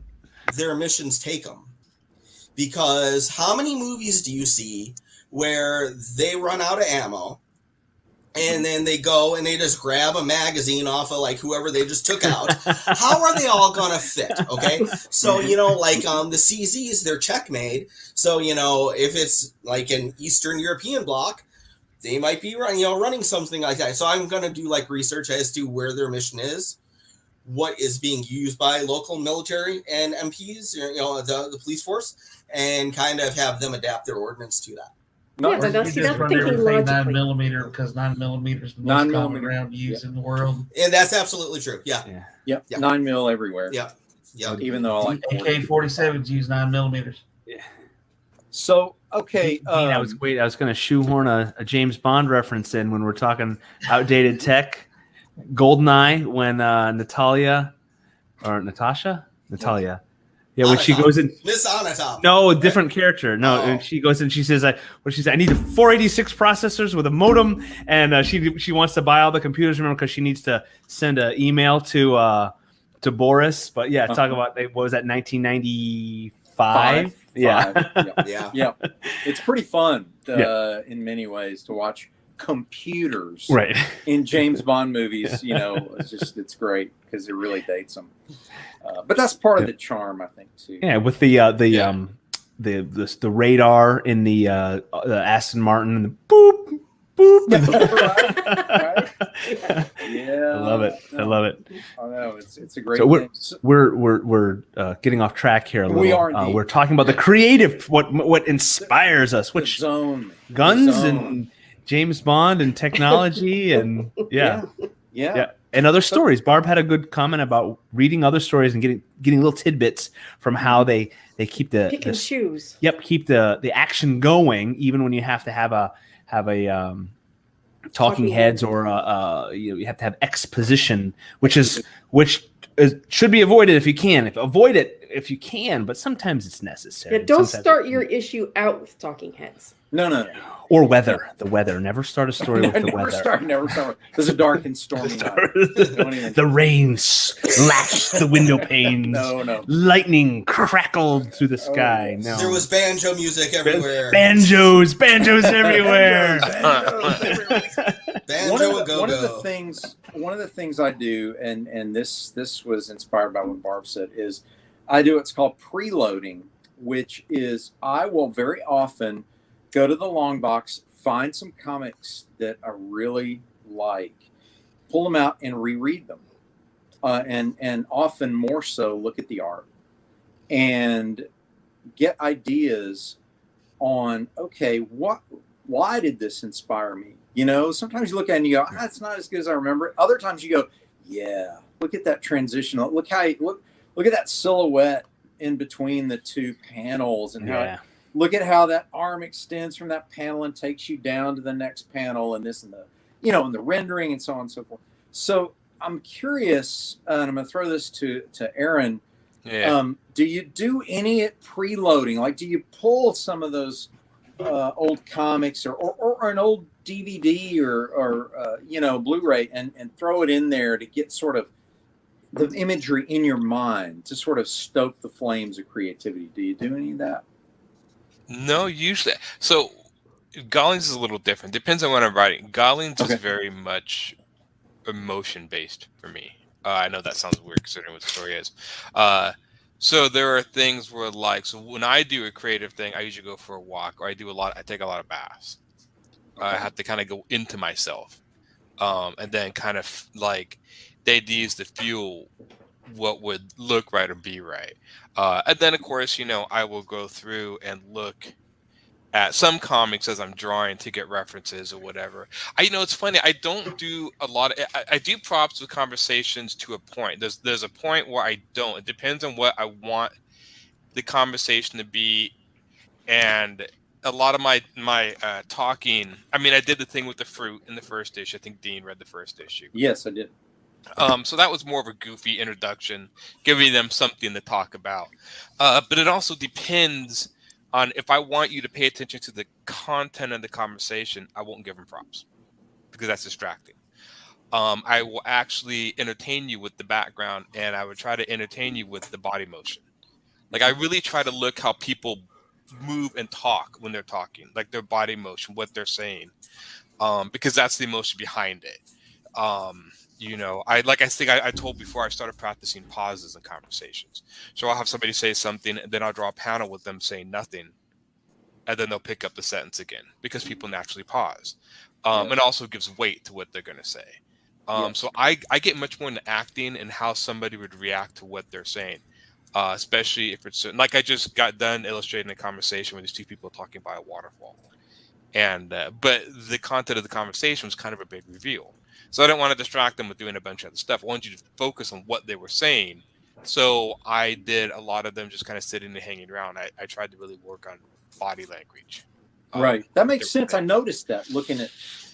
their missions take them. Because how many movies do you see where they run out of ammo and then they go and they just grab a magazine off of like whoever they just took out? How are they all gonna fit? Okay, so like the CZs, they're checkmate. So if it's like an Eastern European bloc, they might be running something like that. So I'm gonna do like research as to where their mission is, what is being used by local military and MPs, the police force, and kind of have them adapt their ordnance to that. Yeah, but that's just run thinking everything logically. 9mm because 9mm is the most common 9mm. round used in the world. And that's absolutely true. Yeah. Yep. Yeah. 9 mil everywhere. Yeah. Even though I like AK-47s use 9mm. So okay, I was going to shoehorn a James Bond reference in when we're talking outdated tech. GoldenEye, when Natalia, yeah, when she goes in, Miss Anatop. no, different character. No, and she goes in. She says, "I need 486 processors with a modem," and she wants to buy all the computers. Remember, because she needs to send an email to Boris. But yeah, talk about what was that 1995? Yeah. It's pretty fun in many ways to watch computers right in James Bond movies. It's great because it really dates them. But that's part of the charm, I think, too. Yeah, with the radar in the Aston Martin and the boop boop. Right? Yeah, I love it. I love it. I know it's a great. So we're getting off track here a little. We are. Indeed. We're talking about the creative, what inspires us, which guns and James Bond and technology and yeah. And other stories. Barb had a good comment about reading other stories and getting little tidbits from how they keep Pick and choose. Yep, keep the action going even when you have to have a talking heads or you have to have exposition, which should be avoided if you can. Avoid it if you can, but sometimes it's necessary. Yeah, don't start your issue out with talking heads. No. Or weather. The weather. Never start a story with the weather. Never start. There's a dark and stormy night. The rain slashed the window panes. No. Lightning crackled through the sky. No. There was banjo music everywhere. Banjos everywhere. Banjo one of the things I do, and this was inspired by what Barb said, is I do what's called preloading, which is I will very often go to the long box, find some comics that I really like, pull them out and reread them, and often more so look at the art and get ideas on, okay, why did this inspire me? Sometimes you look at it and you go, that's not as good as I remember it. Other times you go, yeah, look at that transition. Look at that silhouette in between the two panels and how look at how that arm extends from that panel and takes you down to the next panel and this and the, and the rendering and so on and so forth. So I'm curious, and I'm going to throw this to Aaron. Yeah. Do you do any preloading? Like, do you pull some of those old comics or an old DVD or Blu-ray and throw it in there to get sort of the imagery in your mind to sort of stoke the flames of creativity? Do you do any of that? No, usually. So Gollings is a little different. Depends on what I'm writing. Gollings is very much emotion based for me. I know that sounds weird considering what the story is. So there are things where so when I do a creative thing, I usually go for a walk or I take a lot of baths. I have to kind of go into myself. And then kind of like the ideas that fuel what would look right or be right. And then of course, I will go through and look at some comics as I'm drawing to get references or whatever. It's funny. I don't do a lot of. I do props with conversations to a point. There's a point where I don't. It depends on what I want the conversation to be, and a lot of my talking. I mean, I did the thing with the fruit in the first issue. I think Dean read the first issue. Yes, I did. So that was more of a goofy introduction, giving them something to talk about. But it also depends on if I want you to pay attention to the content of the conversation, I won't give them props because that's distracting. I will actually entertain you with the background, and I would try to entertain you with the body motion. Like, I really try to look how people move and talk when they're talking, like their body motion, what they're saying, because that's the emotion behind it. I told before, I started practicing pauses in conversations. So I'll have somebody say something, and then I'll draw a panel with them saying nothing, and then they'll pick up the sentence again because people naturally pause. It also gives weight to what they're going to say. So I get much more into acting and how somebody would react to what they're saying, especially if it's like I just got done illustrating a conversation where these two people talking by a waterfall, and but the content of the conversation was kind of a big reveal. So I didn't want to distract them with doing a bunch of other stuff. I wanted you to focus on what they were saying. So I did a lot of them just kind of sitting and hanging around. I tried to really work on body language. Right. That makes sense. I noticed that looking at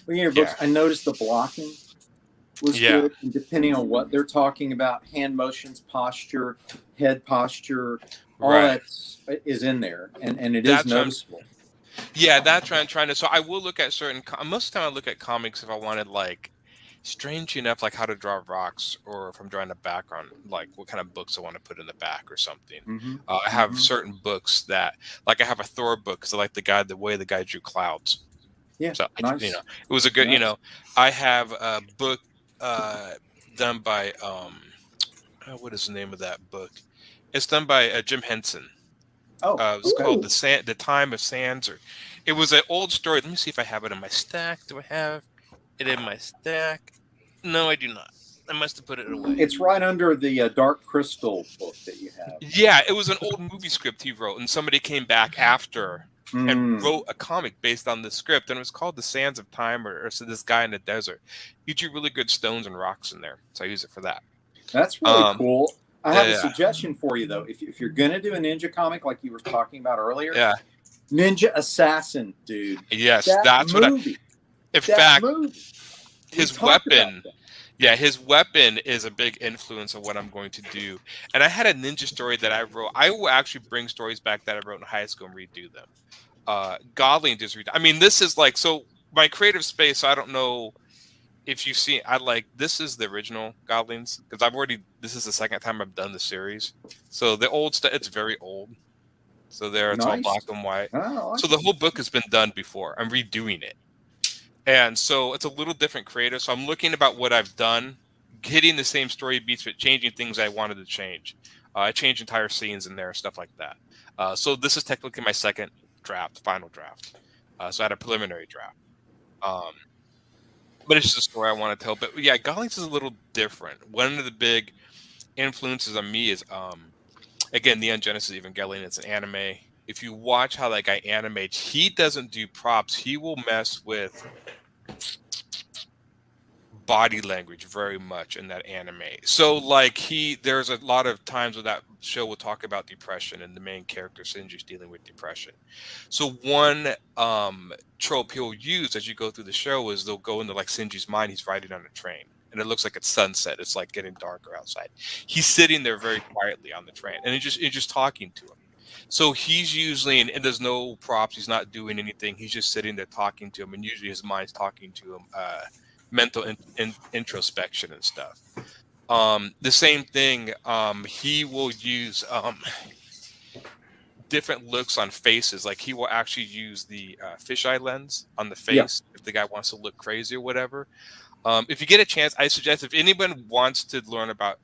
your books. I noticed the blocking was good. And depending on what they're talking about, hand motions, posture, head posture, all that is in there. And it is noticeable. That's what I'm trying to. So I will look at most of the time I look at comics if I wanted, like, strange enough, like how to draw rocks, or if I'm drawing a background, like what kind of books I want to put in the back or something. I have certain books that, like, I have a Thor book because I like the way the guy drew clouds. Yeah, so nice. It was a good. I have a book done by what is the name of that book? It's done by Jim Henson. It's called The Time of Sands, or it was an old story. Let me see if I have it in my stack. Do I have it in my stack? No, I do not. I must have put it away. It's right under the Dark Crystal book that you have. Yeah, it was an old movie script he wrote, and somebody came back after and wrote a comic based on the script, and it was called The Sands of Time, or so this guy in the desert. He drew really good stones and rocks in there, so I use it for that. That's really cool. I have a suggestion for you, though. If you're going to do a ninja comic like you were talking about earlier, Ninja Assassin, dude. Yes, that's movie, what I... In fact, his weapon... Yeah, his weapon is a big influence on what I'm going to do. And I had a ninja story that I wrote. I will actually bring stories back that I wrote in high school and redo them. Godly just read. I mean, this is like, so my creative space, I don't know if you've seen, this is the original Godlings, because this is the second time I've done the series. So the old stuff, it's very old. So it's all black and white. So the whole book has been done before. I'm redoing it. And so it's a little different creative. So I'm looking about what I've done, hitting the same story beats, but changing things I wanted to change. I changed entire scenes in there and stuff like that. So this is technically my second draft, final draft. So I had a preliminary draft. But it's just a story I want to tell. But yeah, Godlings is a little different. One of the big influences on me is, again, Neon Genesis Evangelion. It's an anime. If you watch how that guy animates, he doesn't do props. He will mess with body language very much in that anime. So there's a lot of times where that show will talk about depression, and the main character Shinji's dealing with depression. So one trope he'll use as you go through the show is they'll go into like Shinji's mind. He's riding on a train, and it looks like it's sunset. It's like getting darker outside. He's sitting there very quietly on the train, and you're just talking to him. So he's usually, and there's no props. He's not doing anything. He's just sitting there talking to him, and usually his mind's talking to him, mental introspection and stuff. The same thing. He will use different looks on faces. Like he will actually use the fisheye lens on the face if the guy wants to look crazy or whatever. If you get a chance, I suggest if anyone wants to learn about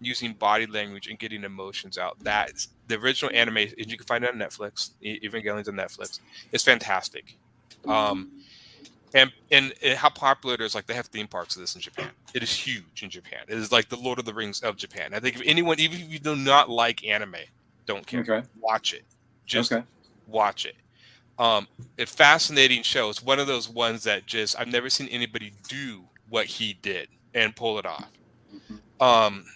using body language and getting emotions out, that's the original anime, and you can find it on Netflix. Evangelion's on Netflix. It's fantastic. And how popular it is, like they have theme parks of this in Japan. It is huge in Japan. It is like the Lord of the Rings of Japan. I think if anyone, even if you do not like anime, don't care, watch it. Just watch it. A fascinating show. It's one of those ones that just I've never seen anybody do what he did and pull it off.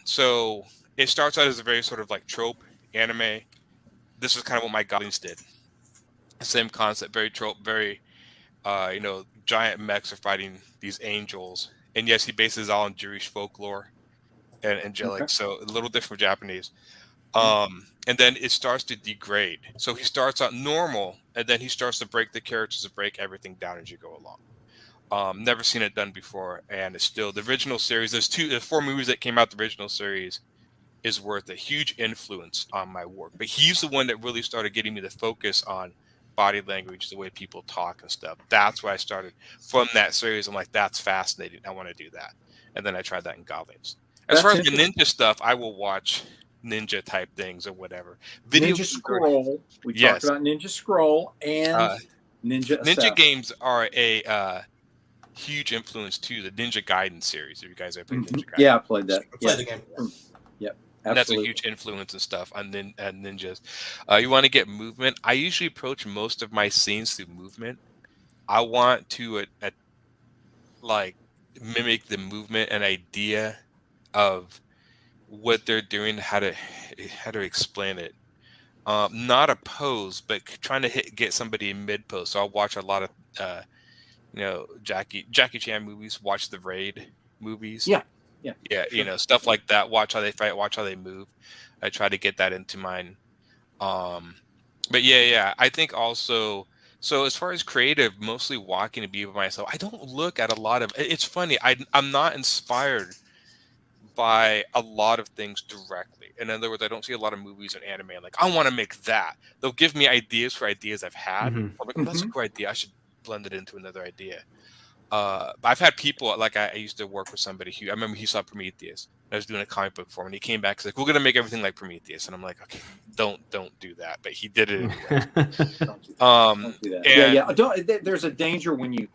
So it starts out as a very sort of like trope anime. This is kind of what my Goblins did. Same concept, very trope, very giant mechs are fighting these angels. And yes, he bases it all on Jewish folklore and angelic, so a little different from Japanese. And then it starts to degrade. So he starts out normal, and then he starts to break the characters and break everything down as you go along. Never seen it done before, and it's still the original series. There's 4 movies that came out. The original series is worth a huge influence on my work. But he's the one that really started getting me to focus on body language, the way people talk and stuff. That's why I started from that series. I'm like, that's fascinating. I want to do that. And then I tried that in Goblins. As far as the ninja stuff, I will watch ninja type things or whatever. Ninja Scroll. We talked about Ninja Scroll and Ninja games are a huge influence too. The Ninja Gaiden series. If you guys ever played Ninja Gaiden. Yeah, I played that. I played the game. Yep. And that's a huge influence and stuff on ninjas. You want to get movement. I usually approach most of my scenes through movement. I want to like mimic the movement and idea of what they're doing, how to explain it. Not a pose, but trying to get somebody in mid pose. So I'll watch a lot of Jackie Chan movies. Watch the Raid movies. Yeah, stuff like that. Watch how they fight. Watch how they move. I try to get that into mine. But I think also. So as far as creative, mostly walking and be by myself. I don't look at a lot of. It's funny. I'm not inspired by a lot of things directly. In other words, I don't see a lot of movies and anime. I'm like, I want to make that. They'll give me ideas for ideas I've had. I'm like, oh, that's a cool idea. I should blend it into another idea. I've had people, like I used to work with somebody who, I remember he saw Prometheus. I was doing a comic book for him, and he came back, he's like, we're going to make everything like Prometheus. And I'm like, okay, don't do that. But he did it anyway. Don't do that. Don't, there's a danger when you're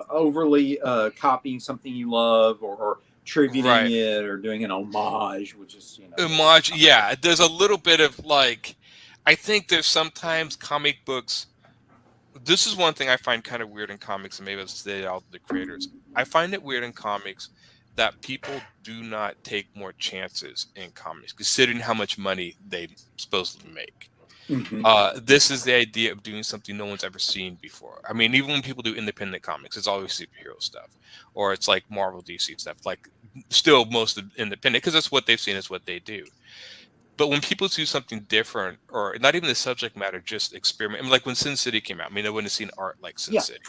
overly copying something you love or tributing it or doing an homage, which is, homage. Yeah. There's a little bit of like, I think there's sometimes comic books. This is one thing I find kind of weird in comics, and maybe it's all the creators. I find it weird in comics that people do not take more chances in comics, considering how much money they supposedly make. This is the idea of doing something no one's ever seen before. I mean, even when people do independent comics, it's always superhero stuff, or it's like Marvel, DC stuff. Like, still most independent, because that's what they've seen, is what they do. But when people do something different, or not even the subject matter, just experiment. I mean, like when Sin City came out, I mean, I wouldn't have seen art like Sin City.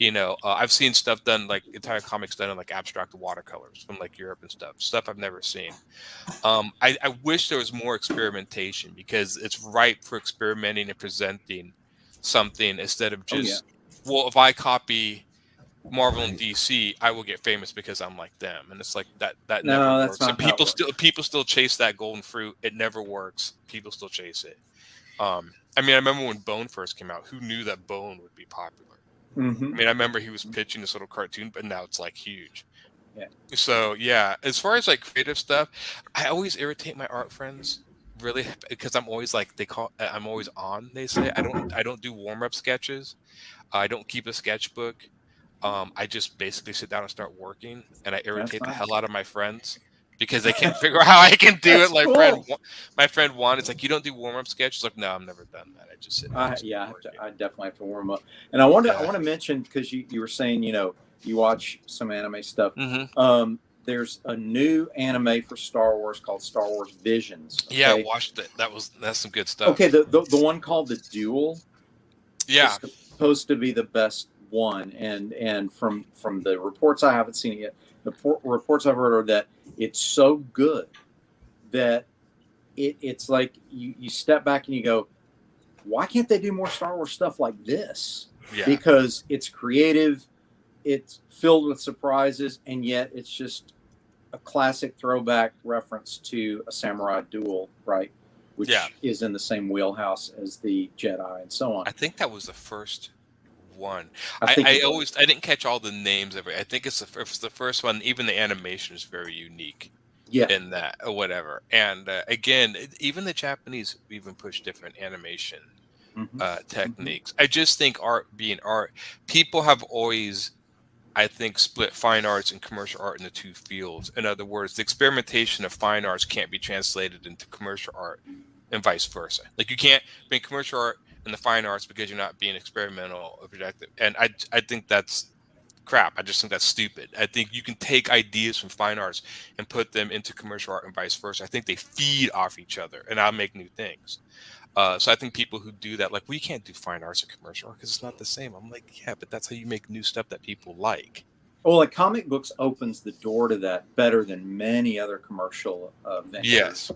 Yeah. I've seen stuff done, like entire comics done in like abstract watercolors from like Europe and stuff I've never seen. I wish there was more experimentation, because it's ripe for experimenting and presenting something instead of just, well, if I copy Marvel and DC, I will get famous because I'm like them, and it's like that never works. And people still chase that golden fruit. It never works. People still chase it. I mean, I remember when Bone first came out. Who knew that Bone would be popular? I mean, I remember he was pitching this little cartoon, but now it's like huge. So as far as like creative stuff, I always irritate my art friends, really, because I'm always like, I'm always on. They say I don't do warm-up sketches. I don't keep a sketchbook. I just basically sit down and start working, and I irritate the hell out of my friends because they can't figure out how I can do it. Like my friend Juan, it's like, you don't do warm-up sketches. Like, no, I've never done that. I just sit down. I definitely have to warm up. And I want to mention, because you were saying, you watch some anime stuff. There's a new anime for Star Wars called Star Wars Visions. Okay? Yeah, I watched it. That's some good stuff. Okay, the one called The Duel. Yeah, is supposed to be the best one, and from the reports, I haven't seen it yet. The reports I've heard are that it's so good that it's like you step back and you go, why can't they do more Star Wars stuff like this? Because it's creative, it's filled with surprises, and yet it's just a classic throwback reference to a samurai duel, right? Which is in the same wheelhouse as the Jedi and so on. I think that was the first one. I didn't catch all the names of it. I think it's the first one. Even the animation is very unique in that or whatever. And again, even the Japanese even push different animation techniques. I just think art being art, people have always, I think, split fine arts and commercial art into two fields. In other words, the experimentation of fine arts can't be translated into commercial art and vice versa. Like you can't bring commercial art in the fine arts because you're not being experimental or projective. And I think that's crap. I just think that's stupid. I think you can take ideas from fine arts and put them into commercial art and vice versa. I think they feed off each other, and I'll make new things. So I think people who do that, like, we can't do fine arts or commercial art because it's not the same. I'm like, yeah, but that's how you make new stuff that people like. Well, like comic books opens the door to that better than many other commercial ventures. Yes.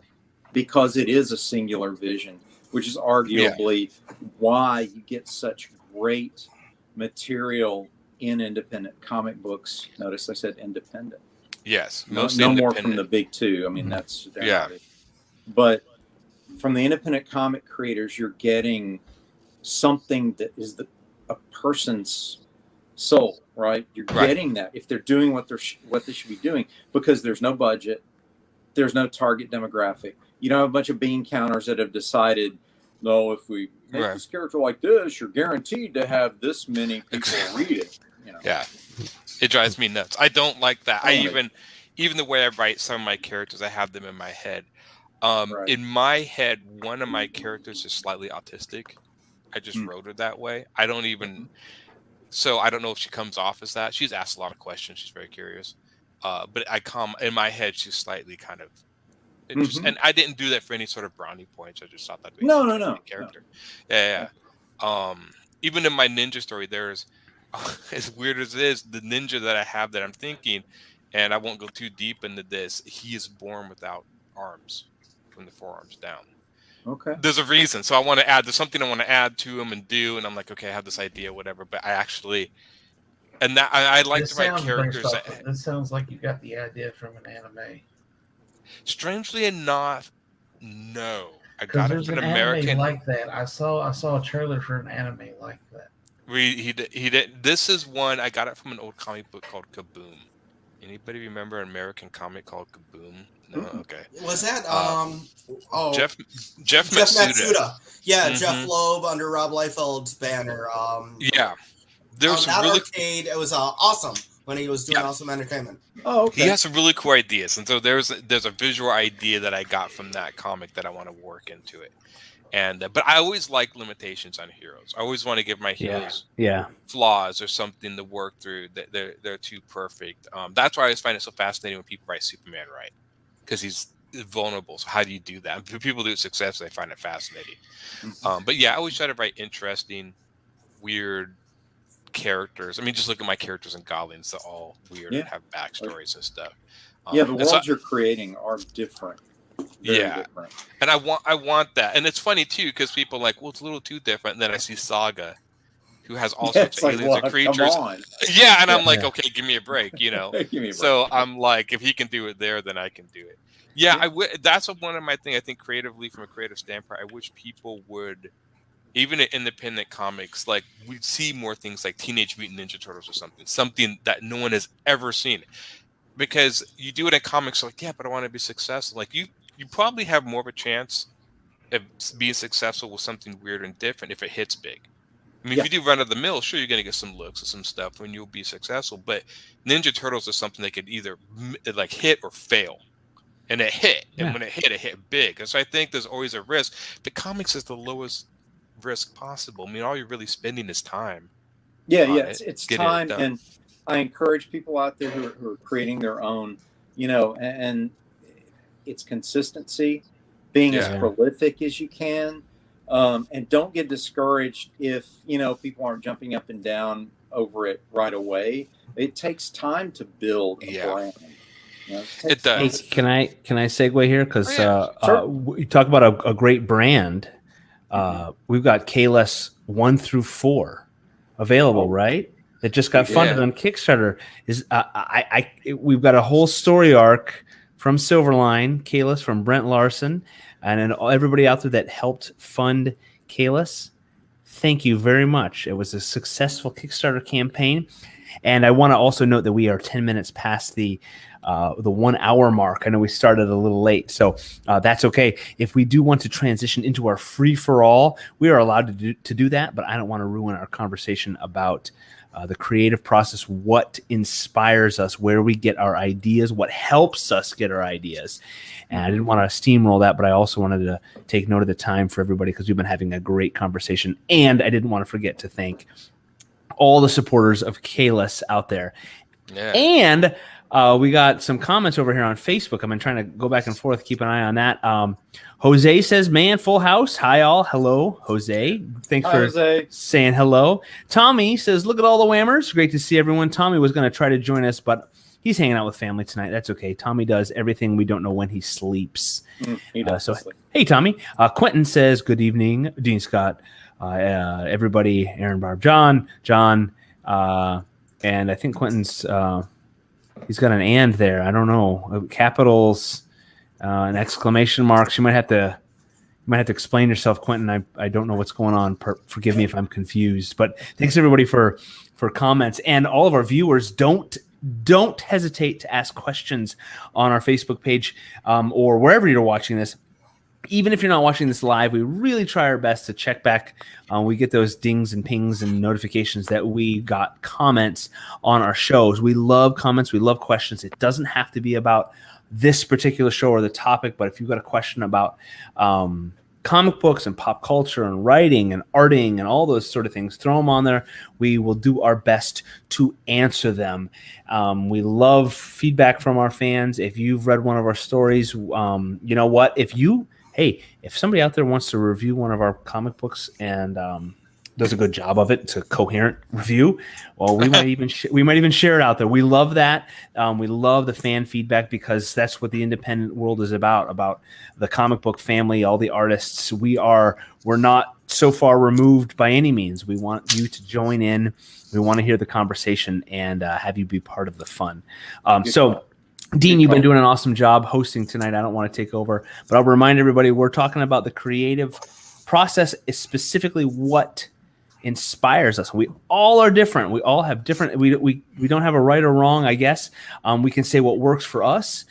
Because it is a singular vision, which is arguably why you get such great material in independent comic books. Notice I said independent. Yes. No more from the big two. I mean, that's But from the independent comic creators, you're getting something that is a person's soul, right? You're getting that if they're doing what they should be doing, because there's no budget, there's no target demographic. You don't have a bunch of bean counters that have decided, no, if we make this character like this, you're guaranteed to have this many people read it. You know? Yeah, it drives me nuts. I don't like that. Even the way I write some of my characters, I have them in my head. In my head, one of my characters is slightly autistic. I just wrote her that way. I don't even. So I don't know if she comes off as that. She's asked a lot of questions. She's very curious. But in my head, she's slightly kind of. And I didn't do that for any sort of brownie points. I just thought that'd be a character. Yeah. Even in my ninja story, there's as weird as it is, the ninja that I have that I'm thinking, and I won't go too deep into this. He is born without arms, from the forearms down. Okay. There's a reason. So there's something I want to add to him and do. And I'm like, okay, I have this idea, whatever. But I actually, and that I like to write characters. That sounds like you got the idea from an anime. Strangely enough, no. I got it from an American. Anime like that. I saw a trailer for an anime like that. He did. This is one I got it from an old comic book called Kaboom. Anybody remember an American comic called Kaboom? No, okay. Was that Jeff Matsuda? Yeah, Jeff Loeb under Rob Liefeld's banner. There's that really arcade. It was awesome when he was doing awesome entertainment. Oh, okay. He has some really cool ideas, and so there's a visual idea that I got from that comic that I want to work into it. And but I always like limitations on heroes. I always want to give my heroes flaws or something to work through. That they're too perfect. That's why I always find it so fascinating when people write Superman right, because he's vulnerable. So how do you do that? When people do it successfully, I find it fascinating. But yeah, I always try to write interesting, weird characters. I mean, just look at my characters in Goblins. They're all weird and have backstories and stuff. The worlds you're creating are different. Different. And I want that. And it's funny too, because people are like, well, it's a little too different. And then I see Saga, who has all sorts of aliens and creatures. And I'm like, okay, give me a break, you know. So I'm like, if he can do it there, then I can do it. That's one of my things. I think creatively, from a creative standpoint, I wish people would, even in independent comics, like we'd see more things like Teenage Mutant Ninja Turtles or something that no one has ever seen. Because you do it in comics, like, but I want to be successful. Like you probably have more of a chance of being successful with something weird and different if it hits big. I mean, if you do run of the mill, sure, you're going to get some looks and some stuff when you'll be successful. But Ninja Turtles is something that could either like hit or fail. And it hit. And when it hit big. And so I think there's always a risk. But comics is the lowest risk possible. I mean, all you're really spending is time. It's time. And I encourage people out there who are creating their own, and it's consistency, being as prolific as you can. And don't get discouraged if, people aren't jumping up and down over it right away. It takes time to build a brand. It does. Hey, can I segue here? Because you talk about a great brand. We've got KLS 1 through 4 available, right? It just got funded on Kickstarter. We've got a whole story arc from Silverline, Kalis, from Brent Larson, and everybody out there that helped fund Kalis. Thank you very much. It was a successful Kickstarter campaign. And I want to also note that we are 10 minutes past the 1 hour mark. I know we started a little late, so that's okay. If we do want to transition into our free for all, we are allowed to do that, but I don't want to ruin our conversation about the creative process, what inspires us, where we get our ideas, what helps us get our ideas. And I didn't want to steamroll that, but I also wanted to take note of the time for everybody because we've been having a great conversation. And I didn't want to forget to thank all the supporters of Kalis out there. Yeah. And we got some comments over here on Facebook. I've been trying to go back and forth, keep an eye on that. Jose says, man, full house. Hi, all. Hello, Jose. Thanks for saying hello. Tommy says, look at all the whammers. Great to see everyone. Tommy was going to try to join us, but he's hanging out with family tonight. That's okay. Tommy does everything. We don't know when he sleeps. He does sleep. Hey, Tommy. Quentin says, good evening, Dean Scott. Everybody, Aaron, Barb, John, and I think Quentin's he's got an and there. I don't know, capitals, and exclamation marks. You might have to explain yourself, Quentin. I don't know what's going on. Forgive me if I'm confused. But thanks everybody for comments, and all of our viewers. Don't hesitate to ask questions on our Facebook page or wherever you're watching this. Even if you're not watching this live, we really try our best to check back. We get those dings and pings and notifications that we got comments on our shows. We love comments. We love questions. It doesn't have to be about this particular show or the topic, but if you've got a question about comic books and pop culture and writing and arting and all those sort of things, throw them on there. We will do our best to answer them. We love feedback from our fans. If you've read one of our stories, you know what? If somebody out there wants to review one of our comic books and does a good job of it, it's a coherent review, well, we might even share it out there. We love that. We love the fan feedback because that's what the independent world is about the comic book family, all the artists. We're not so far removed by any means. We want you to join in. We want to hear the conversation and have you be part of the fun. So Dean, you've been doing an awesome job hosting tonight. I don't want to take over, but I'll remind everybody we're talking about the creative process, is specifically what inspires us. We all are different. We all have different. We don't have a right or wrong, I guess. We can say what works for us.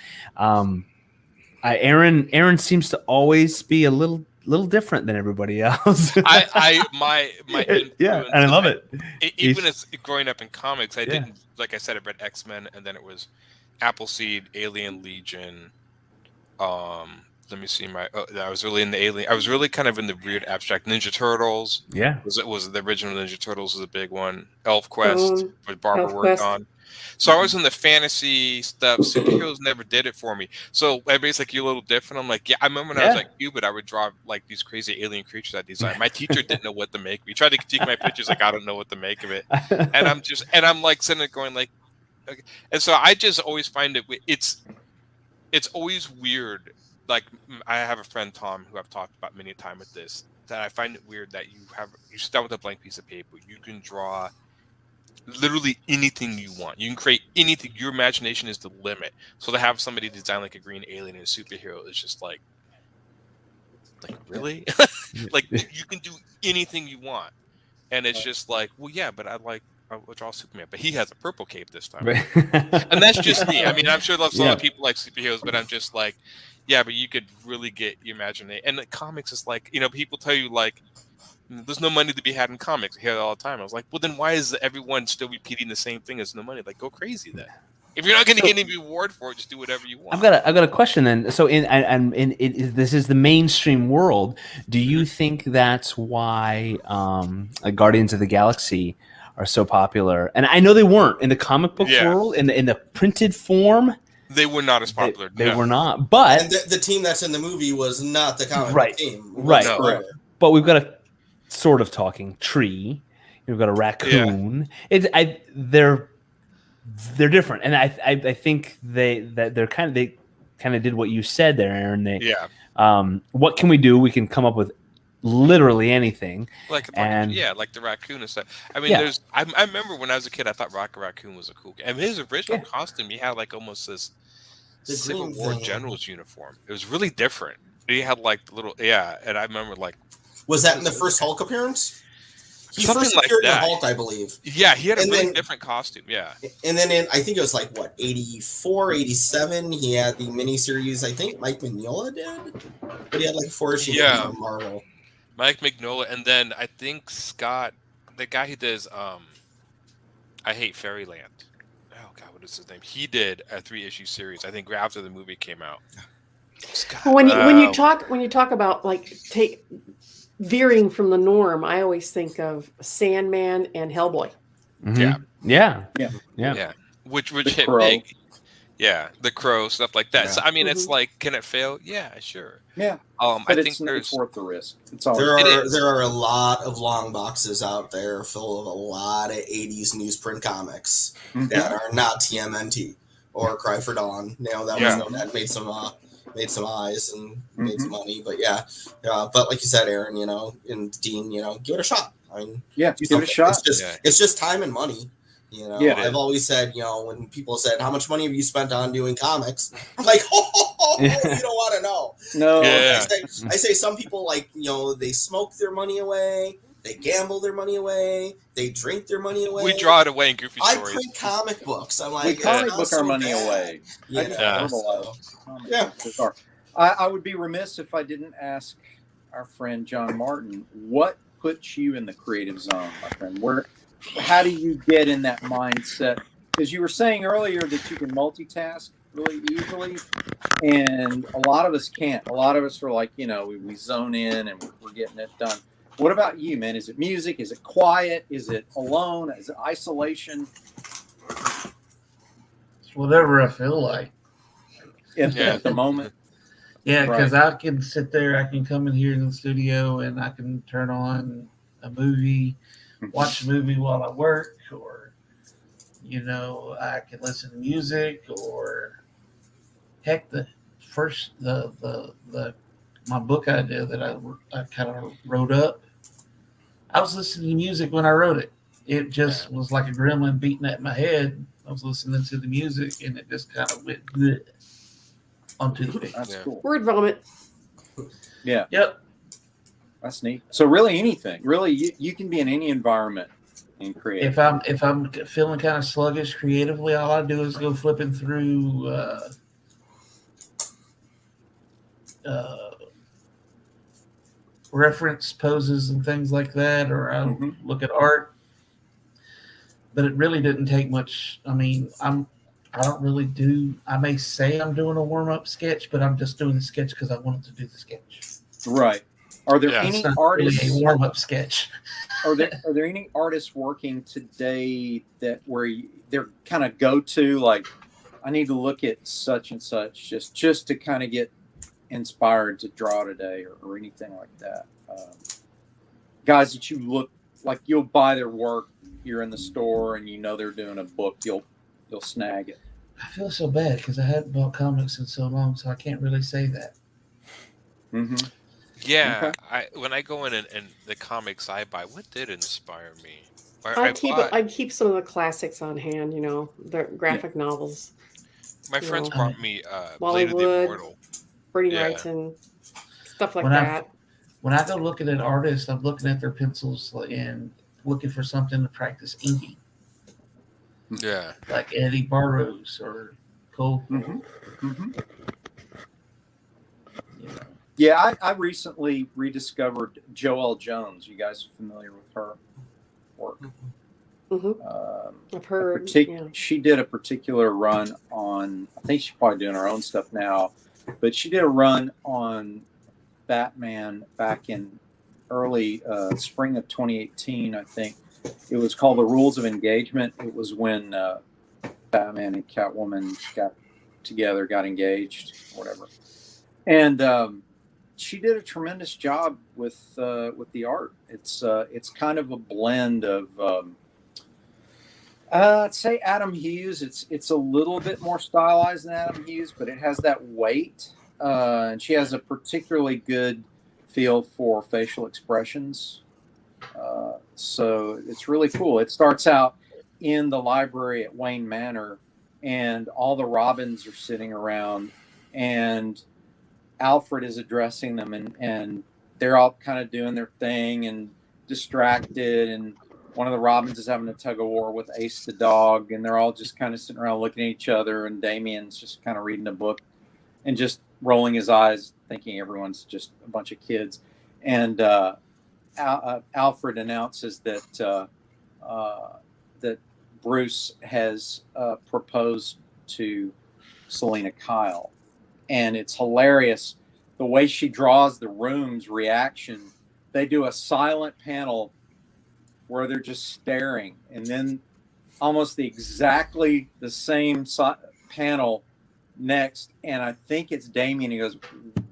Aaron seems to always be a little different than everybody else. my yeah, and I love it. Even as growing up in comics, I didn't, like I said, I read X-Men, and then it was Appleseed, Alien Legion. Let me see I was really in the Alien. I was really kind of in the weird abstract Ninja Turtles. Yeah, was the original Ninja Turtles was a big one. Elf Quest, what Barbara worked on. So I was in the fantasy stuff. Superheroes never did it for me. So everybody's like, you're a little different. I'm like, yeah. I remember when I was like Cupid, I would draw like these crazy alien creatures I designed. My teacher didn't know what to make. We tried to critique my pictures, like I don't know what to make of it. And I'm like sitting there going like, okay. And so I just always find it's always weird. Like I have a friend Tom who I've talked about many times with this, that I find it weird that you sit down with a blank piece of paper, you can draw literally anything you want. You can create anything. Your imagination is the limit. So to have somebody design like a green alien and a superhero is just like really? Like you can do anything you want. And it's just like, well, yeah, but I'll draw Superman, but he has a purple cape this time. Right. And that's just me. I mean, I'm sure lots of people like superheroes, but I'm just like, yeah, but you could really get your imagination. And the comics is like, people tell you like, there's no money to be had in comics. I hear it all the time. I was like, well, then why is everyone still repeating the same thing as no money? Like, go crazy then. If you're not going to get any reward for it, just do whatever you want. I've got a question then. So in this is the mainstream world. Do you think that's why Guardians of the Galaxy are so popular? And I know they weren't in the comic book world, in the printed form. They were not as popular. They were not. But and the team that's in the movie was not the comic book team. Right. But we've got a sort of talking tree. We've got a raccoon. Yeah. They're different, and I think they kind of did what you said there, Aaron. What can we do? We can come up with literally anything. Like like the raccoon and stuff. I mean, I remember when I was a kid, I thought Rocket Raccoon was a cool kid. I mean, his original costume, he had like almost this Civil War general's uniform. It was really different. He had like the little and I remember like. Was that in the first Hulk appearance? He Something first like appeared in that. Hulk, I believe. Yeah, he had a And really then- different costume. Yeah. And then I think it was like, what, 84, 87, he had the miniseries, I think Mike Mignola did? But he had like 4-issue Yeah. from Marvel. Mike Mignola, and then I think Scott, the guy who does I Hate Fairyland. Oh God, what is his name? He did a 3-issue series, I think, right after the movie came out. Scott, When you talk about like veering from the norm, I always think of Sandman and Hellboy. Mhm. Yeah. which The hit Crow. big. Yeah, The Crow, stuff like that. Yeah. So I mean, it's Mhm. like, can it fail? Yeah, sure. Yeah. I But think it's there's worth the risk. It's all There It is. are a lot of long boxes out there full of a lot of 80s newsprint comics Mhm. that are not TMNT or Cry for Dawn. You know, that Yeah. was that made some eyes and made Mhm. some money. But yeah. But like you said, Aaron, and Dean, give it a shot. I mean, Yeah, do give it a something. shot. It's just time and money. Yeah. I've always said, when people said, "How much money have you spent on doing comics?" I'm like, you don't want to know. No. Yeah. I say some people they smoke their money away, they gamble their money away, they drink their money away. we draw it away in Goofy I Stories. print comic books. I'm We like, comic it's not book our so money bad. away. I just Yeah. verbalize comic Yeah. books bizarre. I would be remiss if I didn't ask our friend John Martin, what puts you in the creative zone, my friend? How do you get in that mindset? Because you were saying earlier that you can multitask really easily, and a lot of us can't. A lot of us are like, we zone in and we're getting it done. What about you, man? Is it music? Is it quiet? Is it alone? Is it isolation? It's whatever I feel like. At the moment? Yeah, Right. because I can sit there, I can come in here in the studio and I can turn on a movie, watch a movie while I work, or I can listen to music, or heck, my book idea that I kind of wrote up, I was listening to music when I wrote it. It just was like a gremlin beating at my head. I was listening to the music and it just kind of went bleh onto the page. That's cool. Word vomit. Yeah. Yep. That's neat. So really anything. Really, you can be in any environment and create. If I'm feeling kind of sluggish creatively, all I do is go flipping through reference poses and things like that, or I look at art. But it really didn't take much. I mean, I don't really do. I may say I'm doing a warm up sketch, but I'm just doing the sketch because I wanted to do the sketch. Right. Are there Yeah. any It's not artists? really a warm up sketch. Are there any artists working today that they're kind of go to, like, I need to look at such and such just to kind of get inspired to draw today, or anything like that? Guys that you look like, you'll buy their work. You're in the store and they're doing a book. You'll snag it. I feel so bad because I hadn't bought comics in so long, so I can't really say that. Mm-hmm. Yeah, Okay. when I go in and the comics I buy, what did inspire me? Or I bought- keep some of the classics on hand. The graphic novels. my friends know, brought me Wally Blade of the Wood. Immortal. Bernie Yeah. Wrightson, stuff like When that. When I go looking at artists, I'm looking at their pencils and looking for something to practice inking, Yeah. like Eddie Barrows or Cole. Mm-hmm. Mm-hmm. You know. Yeah, I recently rediscovered Joelle Jones. You guys are familiar with her work? I've heard. She did a particular run on, I think she's probably doing her own stuff now, but she did a run on Batman back in early spring of 2018, I think. It was called The Rules of Engagement. It was when Batman and Catwoman got together, got engaged, whatever. And she did a tremendous job with the art. It's kind of a blend of I'd say Adam Hughes. It's a little bit more stylized than Adam Hughes, but it has that weight. And she has a particularly good feel for facial expressions. So it's really cool. It starts out in the library at Wayne Manor, and all the Robins are sitting around, and Alfred is addressing them, and they're all kind of doing their thing and distracted, and one of the Robins is having a tug of war with Ace the dog, and they're all just kind of sitting around looking at each other, and Damien's just kind of reading a book and just rolling his eyes, thinking everyone's just a bunch of kids. And Alfred announces that that Bruce has proposed to Selena Kyle, and it's hilarious the way she draws the room's reaction. They do a silent panel where they're just staring, and then almost exactly the same panel next, and I think it's Damien. He goes,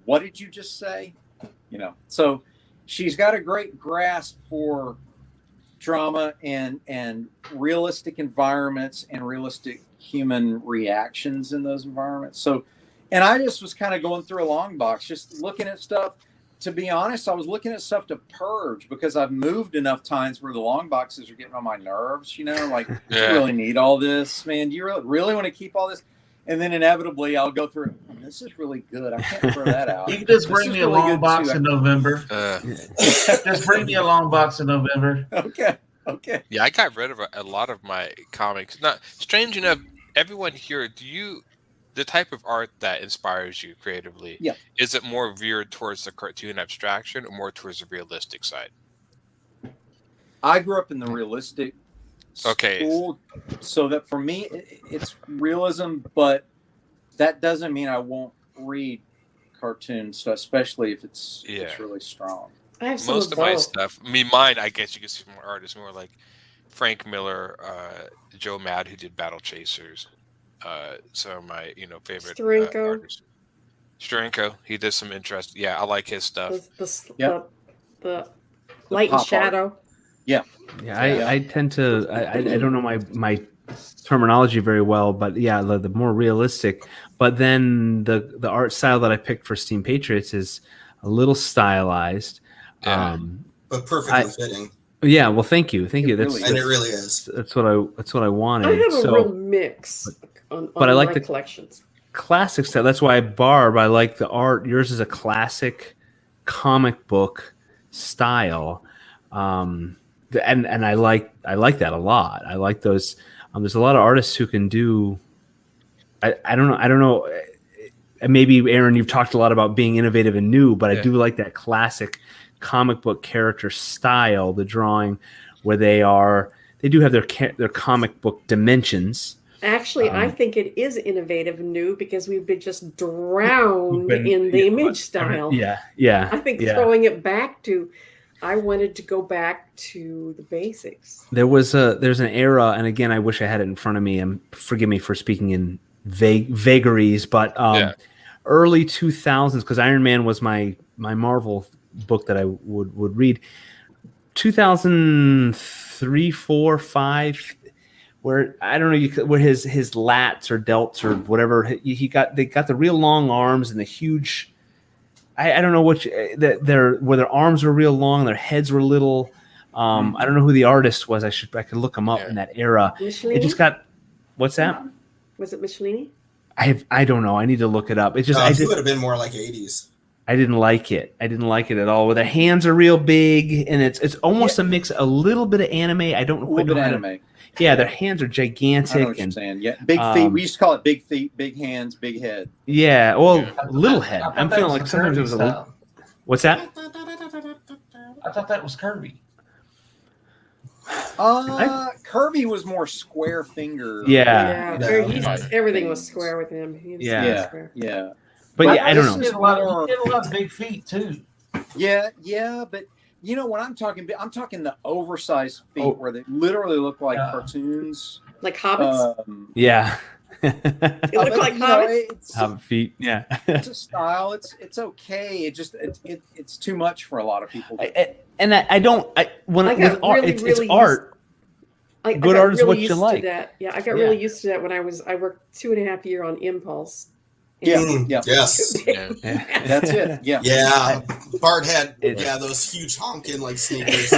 "What did you just say?" So she's got a great grasp for drama and realistic environments and realistic human reactions in those environments. So, and I just was kind of going through a long box, just looking at stuff. To be honest, I was looking at stuff to purge because I've moved enough times where the long boxes are getting on my nerves, like, do you really need all this, man? Do you really want to keep all this? And then inevitably I'll go through, this is really good. I can't throw that out. You can just bring me a long box in November. Just bring me a long box in November. Okay. Yeah, I got rid of a lot of my comics. Not strange enough, everyone here, the type of art that inspires you creatively, is it more veered towards the cartoon abstraction or more towards the realistic side? I grew up in the realistic school, so that for me it's realism, but that doesn't mean I won't read cartoons, especially if it's really strong. I have most of my stuff. Mine, I guess you can see from my art is more like Frank Miller, Joe Mad, who did Battle Chasers. Some of my favorite artists. Steranko, he did some interest. Yeah, I like his stuff. The light and shadow. I tend to I don't know my terminology very well, but the more realistic. But then the art style that I picked for Steam Patriots is a little stylized, but perfectly fitting. Yeah, well, thank you. It really is. That's what I wanted. I have a real mix on I like my the collections. Classic style. That's why Barb, I like the art. Yours is a classic comic book style, and I like that a lot. I like those. There's a lot of artists who can do. I don't know. Maybe Aaron, you've talked a lot about being innovative and new, but I do like that classic comic book character style, the drawing where they do have their comic book dimensions. Actually, I think it is innovative and new because we've been just drowned in the image style. I think throwing it back to, I wanted to go back to the basics. There's an era, and again, I wish I had it in front of me, and forgive me for speaking in vagaries, but early 2000s, because Iron Man was my Marvel book that I would read. 2003, 4, 5, where I don't know, where his lats or delts or whatever they got the real long arms and the huge. I don't know where their arms were real long, their heads were little. I don't know who the artist was. I could look him up in that era. Michelini? It just got. What's that? Was it Michelini? I don't know. I need to look it up. It just it would have been more like 80s. I didn't like it. I didn't like it at all. Where their hands are real big, and it's almost a mix, a little bit of anime. I don't know. A little bit of anime. Yeah, their hands are gigantic. I know what you're saying. Yeah, big feet. We used to call it big feet, big hands, big head. Yeah, well, little head. I'm feeling like sometimes it was a little. What's that? I thought that was Kirby. Kirby was more square finger. Yeah. Everything was square with him. Yeah. But I don't know. He did a lot of big feet too. Yeah, but when I'm talking the oversized feet where they literally look like cartoons, like hobbits. It look like hobbits. Hobbit feet. Yeah, it's a style. It's okay. It's too much for a lot of people. And I don't. With art, it's art. Good art is what you like. Yeah, I got really used to that when I worked 2.5 years on Impulse. Yeah. Yes. That's it. Yeah. Yeah. Bart had those huge honking like sneakers.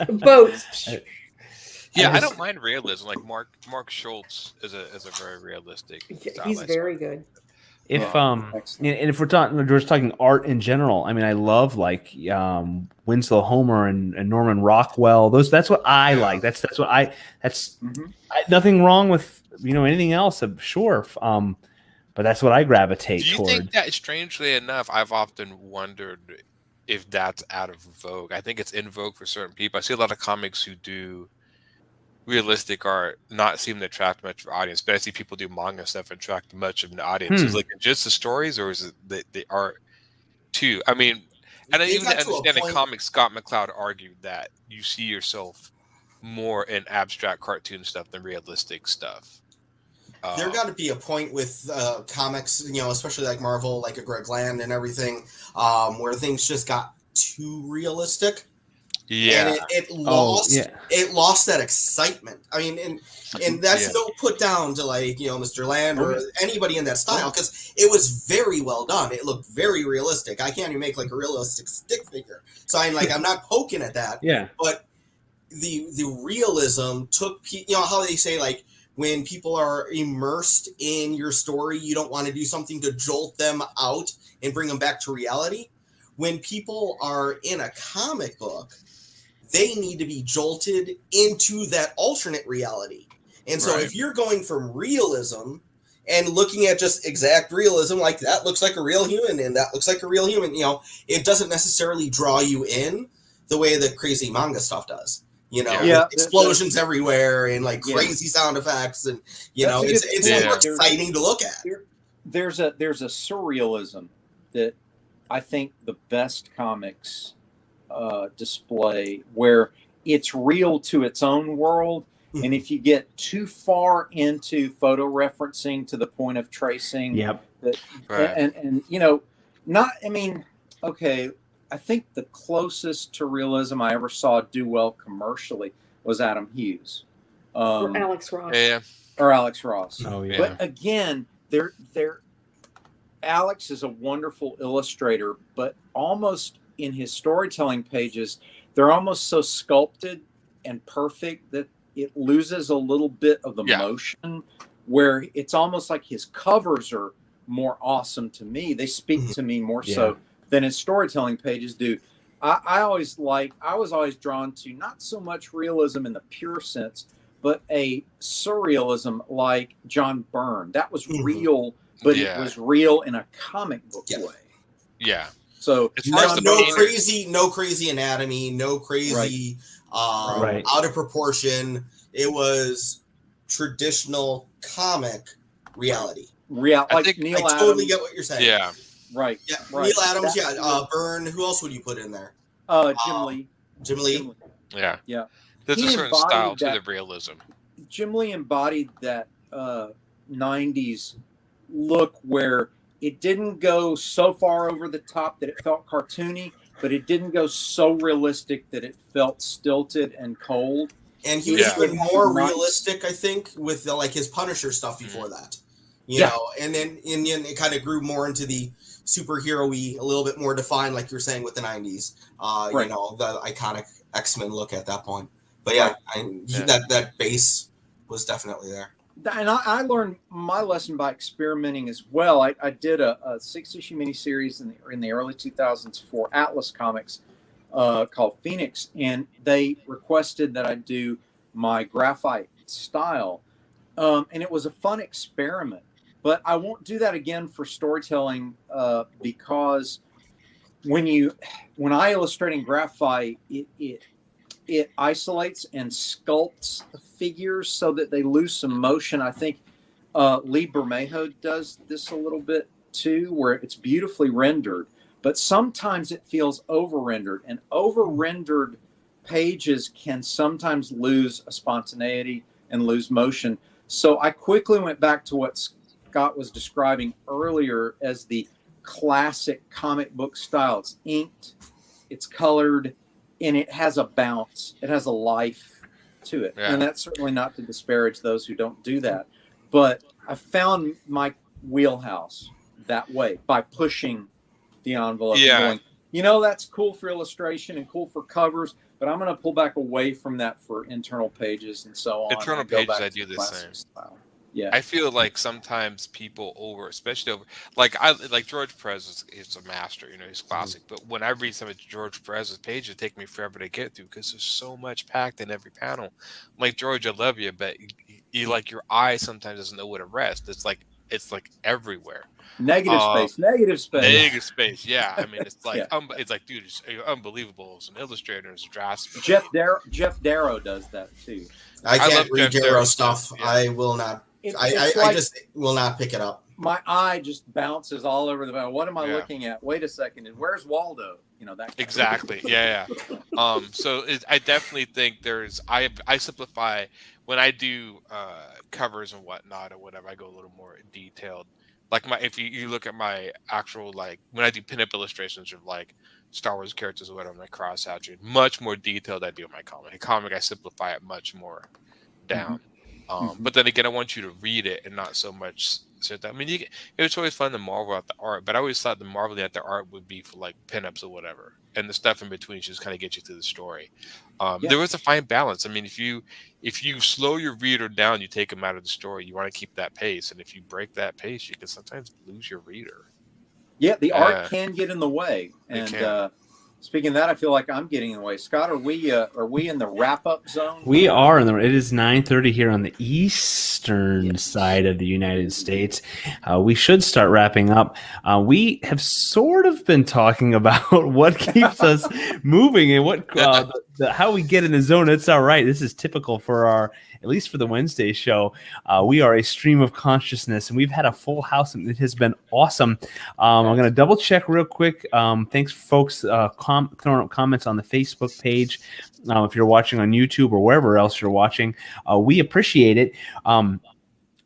Boats. Yeah, I don't mind realism. Like Mark Schultz is a very realistic. He's very good. If Excellent. and if we're just talking art in general, I mean, I love like Winslow Homer and Norman Rockwell. That's what I like. That's what nothing wrong with anything else. Sure, but that's what I gravitate Do you toward. think that, strangely enough, I've often wondered if that's out of vogue? I think it's in vogue for certain people. I see a lot of comics who do realistic art not seem to attract much of an audience, but I see people do manga stuff and attract much of an audience. Is it like just the stories, or is it the art too? I mean, and I It even got to a understand in point- comics, Scott McCloud argued that you see yourself more in abstract cartoon stuff than realistic stuff. There got to be a point with comics, especially like Marvel, like a Greg Land and everything, where things just got too realistic. Yeah, and it lost that excitement. I mean, and that's no put down to like Mr. Land or anybody in that style, because it was very well done. It looked very realistic. I can't even make like a realistic stick figure, so I'm not poking at that. Yeah, but the realism took how they say, like, when people are immersed in your story, you don't want to do something to jolt them out and bring them back to reality. When people are in a comic book, they need to be jolted into that alternate reality. And so if you're going from realism and looking at just exact realism, like that looks like a real human and that looks like a real human, it doesn't necessarily draw you in the way the crazy manga stuff does. Explosions everywhere and like crazy sound effects, and it's more exciting to look at. There's a surrealism that I think the best comics display, where it's real to its own world, and if you get too far into photo referencing to the point of tracing, I think the closest to realism I ever saw do well commercially was Adam Hughes, or Alex Ross. Or Alex Ross. Oh yeah. But again, Alex is a wonderful illustrator, but almost in his storytelling pages, they're almost so sculpted and perfect that it loses a little bit of the motion, where it's almost like his covers are more awesome to me. They speak to me more so than his storytelling pages do. I was always drawn to not so much realism in the pure sense, but a surrealism like John Byrne. That was real, but it was real in a comic book way. Yeah. So no crazy anatomy, no crazy out of proportion. It was traditional comic reality. I think Neil Adams, totally get what you're saying. Yeah. Right. Yeah. Right. Neil Adams. Byrne. Who else would you put in there? Jim Lee. Jim Lee. Yeah. Yeah. There's a certain style to the realism. Jim Lee embodied that 90s look where it didn't go so far over the top that it felt cartoony, but it didn't go so realistic that it felt stilted and cold. And he was even more realistic, I think, with like his Punisher stuff before that. You know, and then it kind of grew more into the superhero-y, a little bit more defined, like you're saying, with the 90s. The iconic X-Men look at that point. But that base was definitely there. And I learned my lesson by experimenting as well. I did a 6-issue miniseries in the early 2000s for Atlas Comics called Phoenix, and they requested that I do my graphite style. And it was a fun experiment. But I won't do that again for storytelling because when I illustrate in graphite, it isolates and sculpts the figures so that they lose some motion. I think Lee Bermejo does this a little bit too, where it's beautifully rendered, but sometimes it feels over-rendered, and over-rendered pages can sometimes lose a spontaneity and lose motion. So I quickly went back to what Scott was describing earlier as the classic comic book style. It's inked, it's colored, and it has a bounce. It has a life to it. Yeah. And that's certainly not to disparage those who don't do that. But I found my wheelhouse that way by pushing the envelope and going, that's cool for illustration and cool for covers, but I'm going to pull back away from that for internal pages and so on. Internal pages, I do the same. Style. Yeah. I feel like sometimes people especially like George Perez is a master, he's classic. But when I read some of George Perez's pages, it take me forever to get through because there's so much packed in every panel. I'm like, George, I love you, but you like your eye sometimes doesn't know where to rest. It's like everywhere. Negative space. Negative space. Yeah, I mean, it's like Yeah. it's like, dude, it's unbelievable as an illustrator, as a draftsman. Jeff Darrow does that too. I love can't read Jeff Darrow Darrow stuff. stuff, yeah. I will not. It's I like just will not pick it up. my eye just bounces all over the. What am I Yeah. looking at? Wait a second. And where's Waldo? That kind of Exactly. Yeah. So I definitely think I simplify when I do covers and whatnot or whatever. I go a little more detailed. Like if you look at my actual, like when I do pinup illustrations of like Star Wars characters or whatever, my cross hatching, much more detailed I do in my comic. A comic I simplify it much more down. But then again, I want you to read it and not so much sit down. I mean, it's always fun to marvel at the art, but I always thought the marveling at the art would be for like pinups or whatever, and the stuff in between just kind of get you through the story. There was a fine balance. I mean, if you slow your reader down, you take them out of the story. You want to keep that pace, and if you break that pace, you can sometimes lose your reader. Yeah, the art can get in the way. It And can. speaking of that, I feel like I'm getting in the way. Scott, are we in the wrap up zone? We are it is 9:30 here on the eastern side of the United States. We should start wrapping up. We have sort of been talking about what keeps us moving and what how we get in the zone. It's all right. This is typical for at least for the Wednesday show. We are a stream of consciousness, and we've had a full house, and it has been awesome. I'm going to double check real quick. Thanks, folks, throwing up comments on the Facebook page. If you're watching on YouTube or wherever else you're watching, we appreciate it.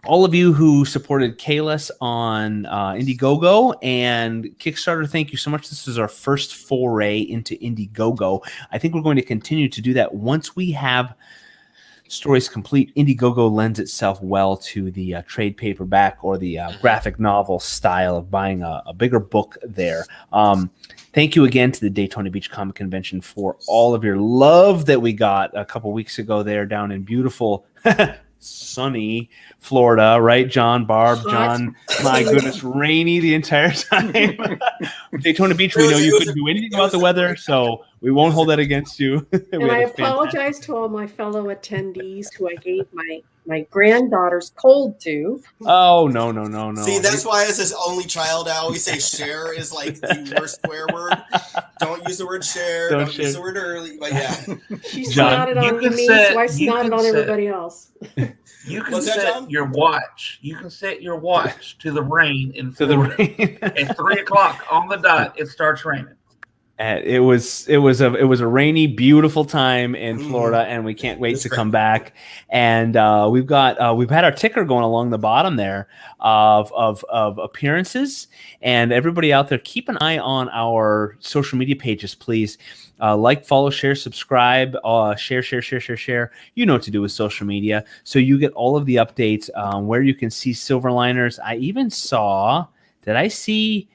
All of you who supported Kalis on Indiegogo and Kickstarter, thank you so much. This is our first foray into Indiegogo. I think we're going to continue to do that once we have stories complete. Indiegogo lends itself well to the trade paperback or the graphic novel style of buying a bigger book there. Thank you again to the Daytona Beach Comic Convention for all of your love that we got a couple weeks ago there down in beautiful sunny Florida, right? John, Barb, John, my goodness, rainy the entire time. Daytona Beach, we know you couldn't do anything about the weather, so we won't hold that against you. And I apologize to all my fellow attendees who I gave my granddaughter's cold to. Oh, no. See, that's why as his only child, I always say share is like the worst swear word. Don't use the word share. Don't use the word early. But yeah. She snotted on me, so I snotted on everybody else. You can set your watch. You can set your watch to the rain in to the rain at 3:00 on the dot. It starts raining. It was a rainy, beautiful time in Florida, and we can't wait to come back. And we've had our ticker going along the bottom there of appearances. And everybody out there, keep an eye on our social media pages, please. Like, follow, share, subscribe, share. You know what to do with social media, so you get all of the updates where you can see Silverliners. I even saw. Did I see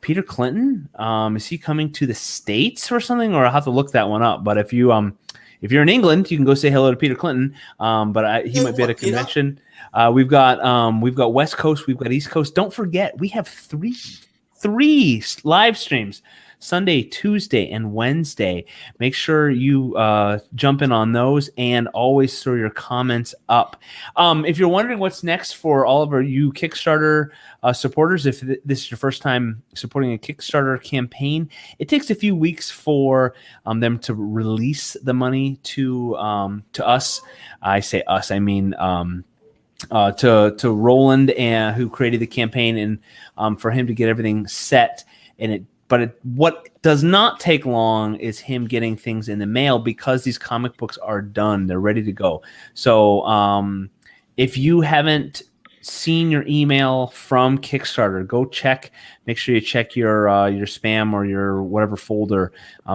Peter Clinton? Is he coming to the States or something? Or I'll have to look that one up. But if you're in England, you can go say hello to Peter Clinton. But he might be at a convention. We've got West Coast, we've got East Coast. Don't forget, we have three live streams. Sunday, Tuesday, and Wednesday. Make sure you jump in on those and always throw your comments up. If you're wondering what's next for all of you Kickstarter supporters, if this is your first time supporting a Kickstarter campaign, it takes a few weeks for them to release the money to us. I say us, I mean to Roland, and who created the campaign, and for him to get everything set. What does not take long is him getting things in the mail, because these comic books are done. They're ready to go. So if you haven't seen your email from Kickstarter, go check. Make sure you check your spam or your whatever folder.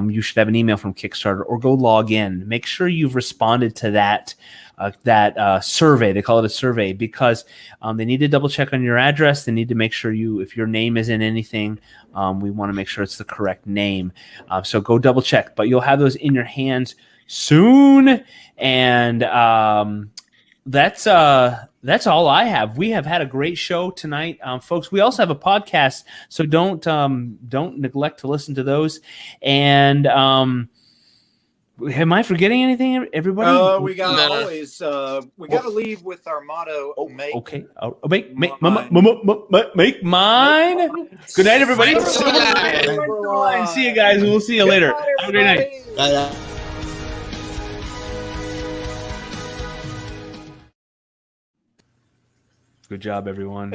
You should have an email from Kickstarter, or go log in. Make sure you've responded to that survey. They call it a survey, because they need to double check on your address. They need to make sure if your name is in anything, we want to make sure it's the correct name. So go double check, but you'll have those in your hands soon. And That's all I have. We have had a great show tonight, folks. We also have a podcast, so don't neglect to listen to those. And am I forgetting anything, everybody? We got always we got to leave with our motto. Okay. Make mine. Good night, everybody. See you guys. We'll see you later. Have a great night. Bye. Good job, everyone.